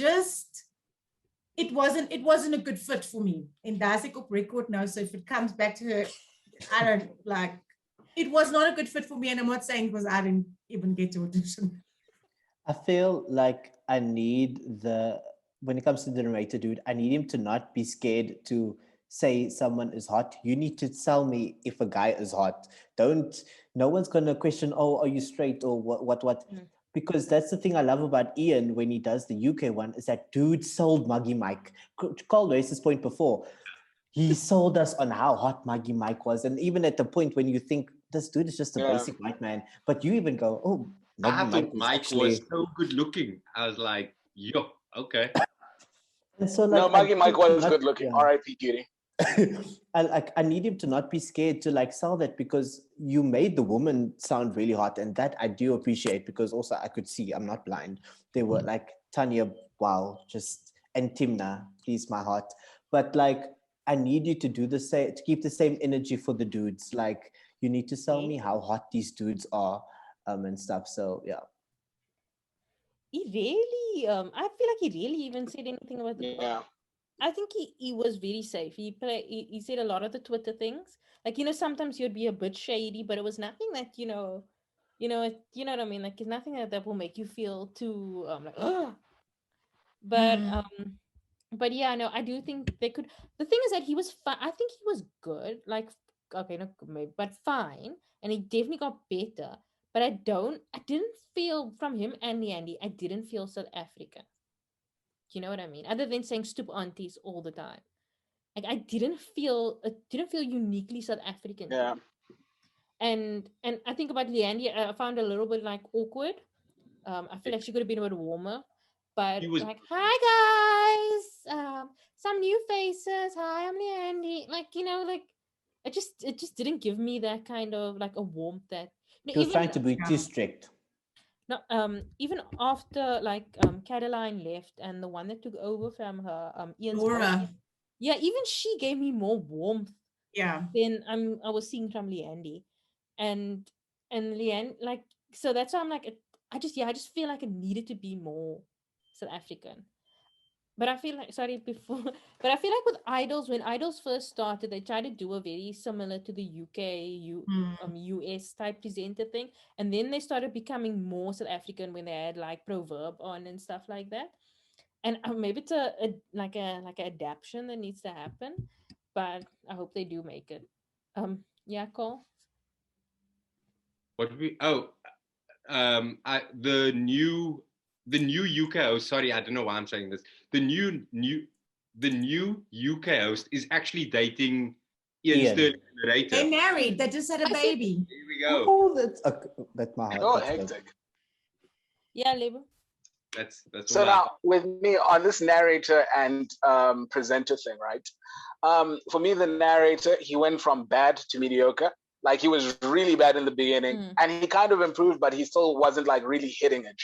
wasn't a good fit for me. And Darcy op record now, so if it comes back to her, I don't like, it was not a good fit for me. And I'm not saying because I didn't even get to audition. I feel like I need when it comes to the narrator, dude, I need him to not be scared to say someone is hot. You need to tell me if a guy is hot. No one's going to question, oh, are you straight or what? Mm. Because that's the thing I love about Ian when he does the UK one, is that dude sold Muggy Mike. Carl raised this point before. He sold us on how hot Muggy Mike was. And even at the point when you think this dude is just a basic white man, but you even go, oh, I thought Mike was so good looking. I was like, yo, okay. And so, like, no, Muggy Mike was good looking. Yeah. R.I.P. Cutie. I need him to not be scared to like sell that, because you made the woman sound really hot, and that I do appreciate, because also I could see, I'm not blind. They were like Tanya, wow, and Thimna, please my heart. But like, I need you to do the same, to keep the same energy for the dudes. Like, you need to sell me how hot these dudes are, and stuff. So yeah. He really, I feel like he really even said anything about the girl. I think he was very safe. He said a lot of the Twitter things. Like, sometimes you'd be a bit shady, but it was nothing that, you know what I mean? Like, it's nothing that will make you feel too, like, ugh. But yeah, no, I do think they could. The thing is that he was fine. I think he was good. Like, okay, not maybe, but fine. And he definitely got better. But I didn't feel from him and Andy, I didn't feel South African. You know what I mean? Other than saying stupid aunties all the time. Like, it didn't feel uniquely South African. Yeah. And I think about Leandy, I found a little bit like awkward. I feel like she could have been a bit warmer. But like, hi guys, some new faces. Hi, I'm Leandy. Like, like it just didn't give me that kind of like a warmth that. She was trying to be too strict. No, even after like Caroline left and the one that took over from her, Ian's Laura. Yeah, even she gave me more warmth. Yeah. Than I was seeing from Leandy, and Leanne, like, so that's why I'm like, I just feel like it needed to be more South African. But I feel like, but I feel like with Idols, when Idols first started, they tried to do a very similar to the UK, US type presenter thing. And then they started becoming more South African when they had like Proverb on and stuff like that. And maybe it's like an adaptation that needs to happen. But I hope they do make it. Yeah, Cole? The new UK host, sorry, I don't know why I'm saying this. The new UK host is actually dating Ian. The narrator. They're married. They just had a baby. Here we go. Oh, that's my heart. Oh, hectic. Yeah, Lebo. That's so now with me on this narrator and presenter thing, right? For me, the narrator, he went from bad to mediocre. Like, he was really bad in the beginning, and he kind of improved, but he still wasn't like really hitting it,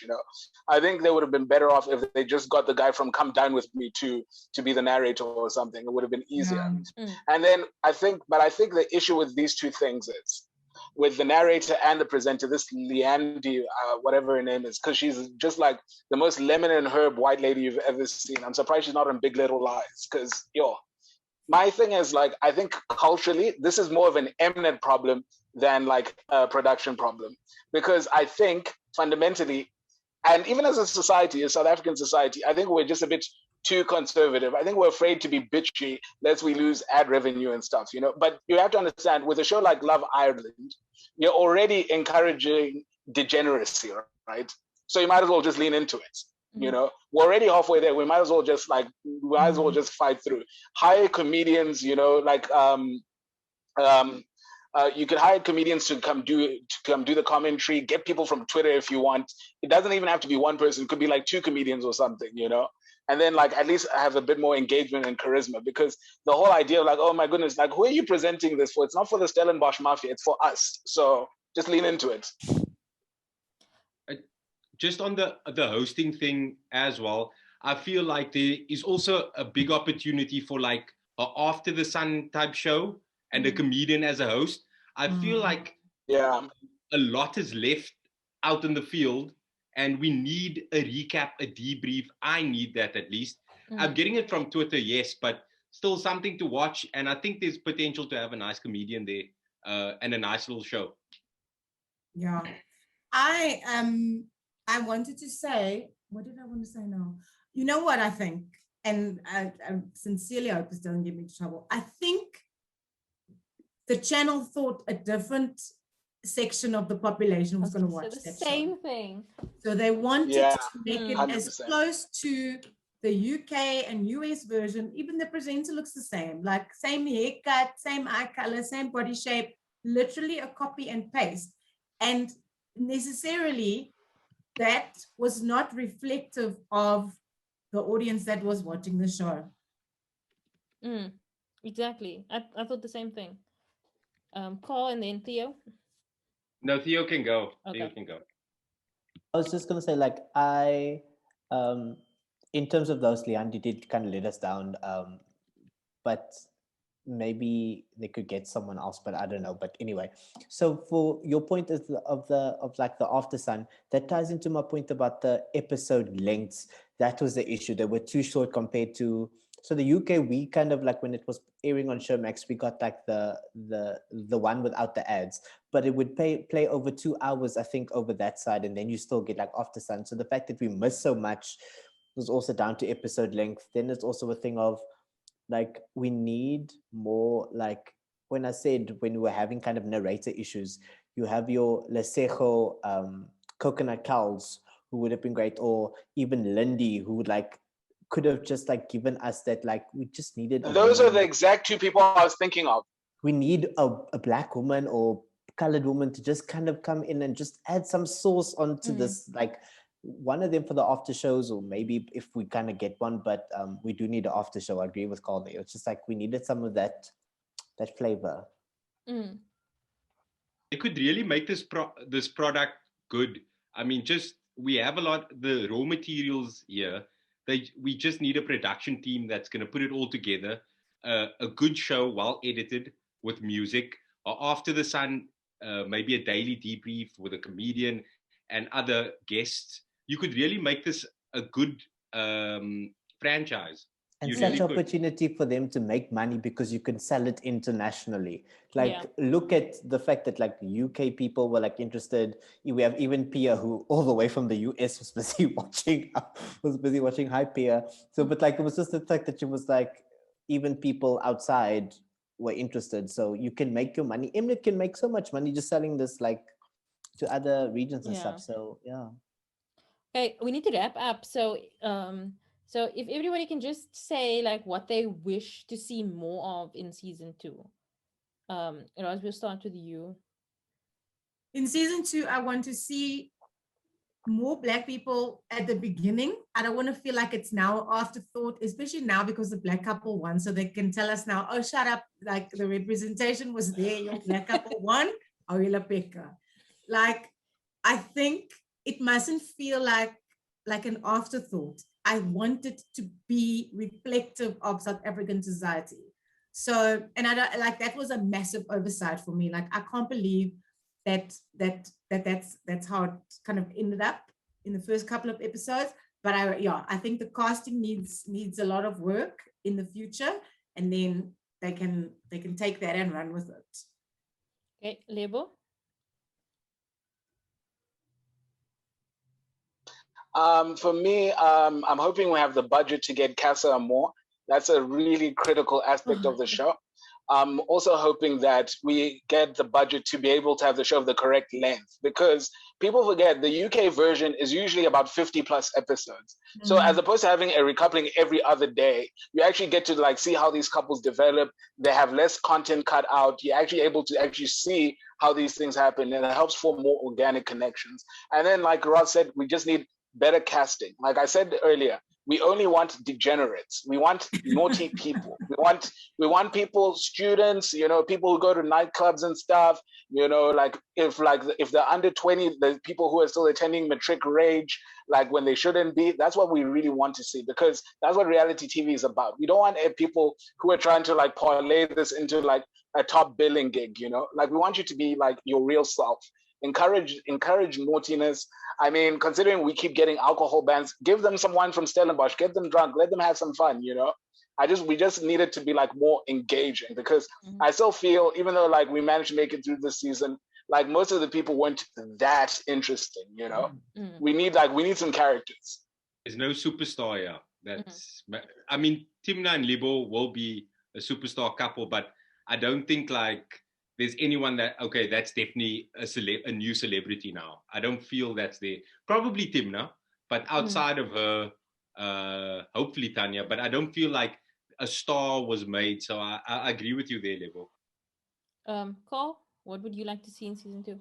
I think they would have been better off if they just got the guy from Come Down With Me to be the narrator or something. It would have been easier. And then I think the issue with these two things is, with the narrator and the presenter, this Leandy, whatever her name is, because she's just like the most lemon and herb white lady you've ever seen. I'm surprised she's not in Big Little Lies, because, my thing is, like, I think culturally, this is more of an Mnet problem than like a production problem. Because I think fundamentally, and even as a society, a South African society, I think we're just a bit too conservative. I think we're afraid to be bitchy lest we lose ad revenue and stuff, But you have to understand, with a show like Love Ireland, you're already encouraging degeneracy, right? So you might as well just lean into it. We're already halfway there. We might as well just fight through. Hire comedians, like You could hire comedians to come do the commentary. Get people from Twitter if you want. It doesn't even have to be one person. It could be like 2 comedians or something, you know. And then like at least have a bit more engagement and charisma, because the whole idea of like, oh my goodness, like who are you presenting this for? It's not for the Stellenbosch Mafia. It's for us. So just lean into it. Just on the hosting thing as well, I feel like there is also a big opportunity for like a After the Sun type show and a comedian as a host. I feel like a lot is left out in the field, and we need a recap, a debrief. I need that at least. I'm getting it from Twitter, yes, but still something to watch. And I think there's potential to have a nice comedian there and a nice little show. Yeah. I wanted to say, what did I want to say now? You know what I think? And I sincerely hope this doesn't get me into trouble. I think the channel thought a different section of the population was going to watch the that same show. thing. So they wanted to make it 100%. as close to the UK and US version. Even the presenter looks the same, like same haircut, same eye color, same body shape, literally a copy and paste. And necessarily that was not reflective of the audience that was watching the show. Exactly. I thought the same thing. Carl and then Theo. No, Theo can go. Okay. Theo can go. I was just gonna say, like, in terms of those, Leanne did kind of let us down, but maybe they could get someone else, but I don't know. But anyway, so for your point of like the After Sun, that ties into my point about the episode lengths. That was the issue. They were too short compared to. So the UK, we kind of like when it was airing on Showmax, we got like the one without the ads, but it would play over 2 hours, I think, over that side, and then you still get like After Sun. So the fact that we missed so much was also down to episode length. Then it's also a thing of like we need more, like when I said when we were having kind of narrator issues, you have your Lesego Coconut Cows, who would have been great, or even Lindy, who would like could have just like given us that, like we just needed Those are the exact 2 people I was thinking of. We need a black woman or colored woman to just kind of come in and just add some sauce onto this, like one of them for the after shows, or maybe if we kind of get one, but we do need an after show. I agree with Carl there. It's just like we needed some of that flavor. It could really make this product good. I mean, just we have a lot the raw materials here. We just need a production team that's going to put it all together. A good show, well edited, with music. Or After the Sun, maybe a daily debrief with a comedian and other guests. You could really make this a good franchise. And such opportunity for them to make money because you can sell it internationally. Like, look at the fact that like the UK people were like interested. We have even Pia, who all the way from the US was busy watching Hi Pia. So, but like it was just the fact that it was like even people outside were interested. So you can make your money. Imlet can make so much money just selling this like to other regions and stuff. So yeah. Okay, we need to wrap up. So so if everybody can just say like what they wish to see more of in season 2. Roz, we'll start with you. In season 2, I want to see more Black people at the beginning. I don't want to feel like it's now afterthought, especially now because the Black couple won, so they can tell us now, oh, shut up, like the representation was there, your Black couple won, Awilapeka. Like, I think it mustn't feel like an afterthought. I want it to be reflective of South African society. So, and I don't, like, that was a massive oversight for me. Like, I can't believe that's how it kind of ended up in the first couple of episodes. But I think the casting needs a lot of work in the future, and then they can take that and run with it. Okay, Lebo. For me, I'm hoping we have the budget to get Casa more. That's a really critical aspect of the show. I'm also hoping that we get the budget to be able to have the show of the correct length, because people forget the UK version is usually about 50 plus episodes. So as opposed to having a recoupling every other day, you actually get to like see how these couples develop. They have less content cut out. You're actually able to actually see how these things happen, and it helps form more organic connections. And then, like Roz said, we just need better casting. Like I said earlier, we only want degenerates. We want naughty people. We want people, students, you know, people who go to nightclubs and stuff. You know, like if they're under 20, the people who are still attending matric rage, like when they shouldn't be. That's what we really want to see, because that's what reality TV is about. We don't want people who are trying to like parlay this into like a top billing gig. You know, like we want you to be like your real self. Encourage naughtiness. I mean, considering we keep getting alcohol bans, give them some wine from Stellenbosch, get them drunk, let them have some fun, you know. We just need it to be like more engaging, because I still feel, even though like we managed to make it through this season, like most of the people weren't that interesting, you know. We need some characters. There's no superstar here. That's I mean, Thimna and Libo will be a superstar couple, but I don't think like there's anyone that's definitely a new celebrity now. I don't feel that's there. Probably Thimna, but outside of her, hopefully Tanya, but I don't feel like a star was made. So I agree with you there, Lebo. Carl, what would you like to see in season 2?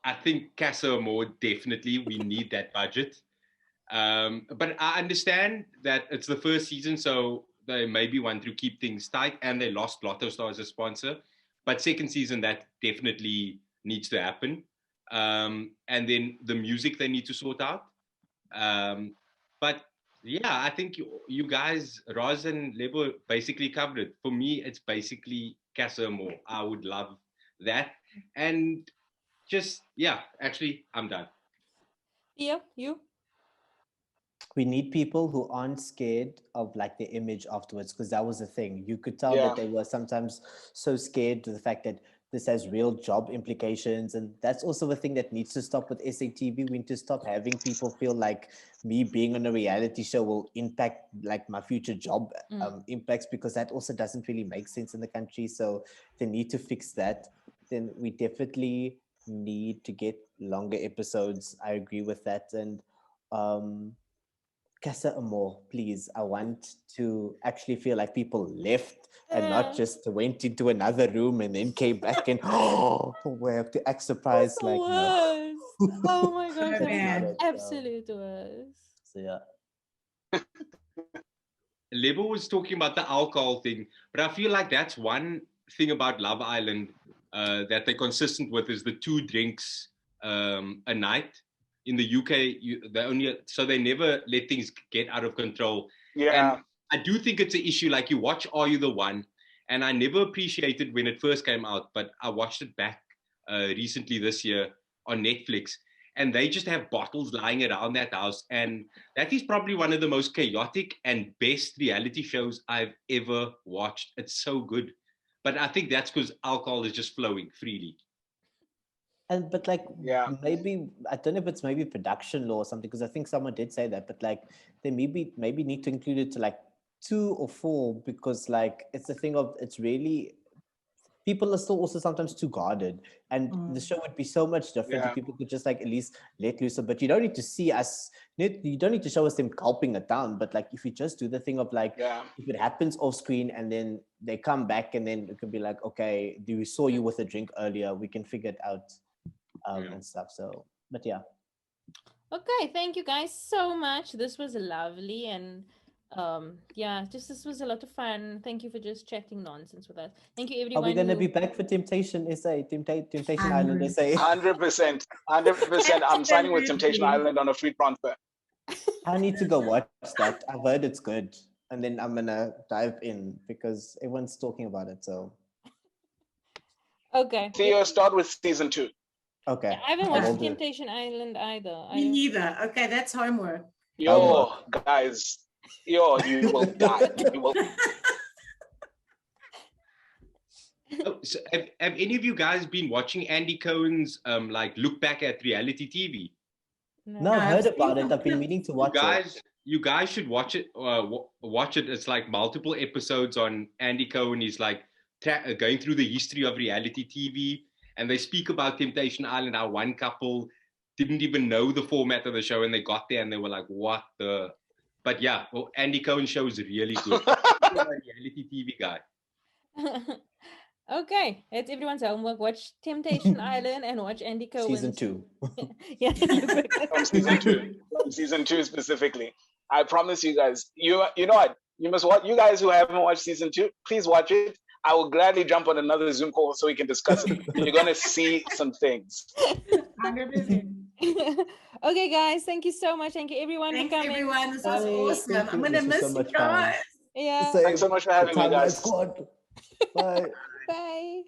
I think Casa Amor, definitely. We need that budget. But I understand that it's the first season, so they maybe want to keep things tight, and they lost Lotto Star as a sponsor. But second season, that definitely needs to happen. And then the music they need to sort out. But yeah, I think you guys, Roz and Lebo, basically covered it. For me, it's basically Casa Amor. I would love that. And just, yeah, actually, I'm done. Yeah, you? We need people who aren't scared of like the image afterwards, because that was the thing. You could tell that they were sometimes so scared to the fact that this has real job implications, and that's also the thing that needs to stop with SATV. We need to stop having people feel like me being on a reality show will impact like my future job impacts, because that also doesn't really make sense in the country. So they need to fix that. Then we definitely need to get longer episodes. I agree with that. And Casa Amor, please. I want to actually feel like people left and not just went into another room and then came back and we have to act surprised. Like, no. Oh my gosh, bad. Absolute worst. So yeah. Lebo was talking about the alcohol thing, but I feel like that's one thing about Love Island that they're consistent with, is the 2 drinks a night. In the UK, they never let things get out of control. Yeah. And I do think it's an issue. Like, you watch Are You the One? And I never appreciated when it first came out, but I watched it back recently this year on Netflix, and they just have bottles lying around that house. And that is probably one of the most chaotic and best reality shows I've ever watched. It's so good. But I think that's because alcohol is just flowing freely. But like, maybe, I don't know if it's maybe production law or something, because I think someone did say that, but like they maybe need to include it to like 2 or 4, because like it's the thing of, it's really, people are still also sometimes too guarded, and the show would be so much different if people could just like at least let loose. But you don't need to see us, you don't need to show us them gulping it down, but like if you just do the thing of like, if it happens off screen and then they come back, and then it could be like, okay, we saw you with a drink earlier, we can figure it out. And stuff. So, but yeah. Okay, thank you guys so much. This was lovely, and this was a lot of fun. Thank you for just chatting nonsense with us. Thank you, everyone. Are we going to be back for Temptation SA? Temptation Island SA? 100%. I'm signing with Temptation Island on a free transfer. I need to go watch that. I've heard it's good, and then I'm gonna dive in because everyone's talking about it. So. Okay. Theo, start with season 2. Okay. I haven't watched Temptation Island either. Me neither. Okay, that's homework. Guys. You will die. You will. So have any of you guys been watching Andy Cohen's like look back at reality TV? No, I've heard about it. I've been meaning to watch it. You guys should watch it. Watch it. It's like multiple episodes on Andy Cohen. He's like going through the history of reality TV, and they speak about Temptation Island, how one couple didn't even know the format of the show, and they got there and they were like, what the... But yeah, well, Andy Cohen's show is really good. He's a reality TV guy. Okay, it's everyone's homework. Watch Temptation Island and watch Andy Cohen. Season 2. Yeah. From season 2 specifically. I promise you guys, you know what? You must watch. You guys who haven't watched season 2, please watch it. I will gladly jump on another Zoom call so we can discuss it. You're gonna see some things. 100%. Okay, guys, thank you so much. Thank you, everyone, Thanks, for coming. everyone. This was Bye. awesome. Thank I'm you. gonna This was miss so you much fun. guys. Yeah. Thanks so much for having me, Timeline guys. Squad. Bye. Bye.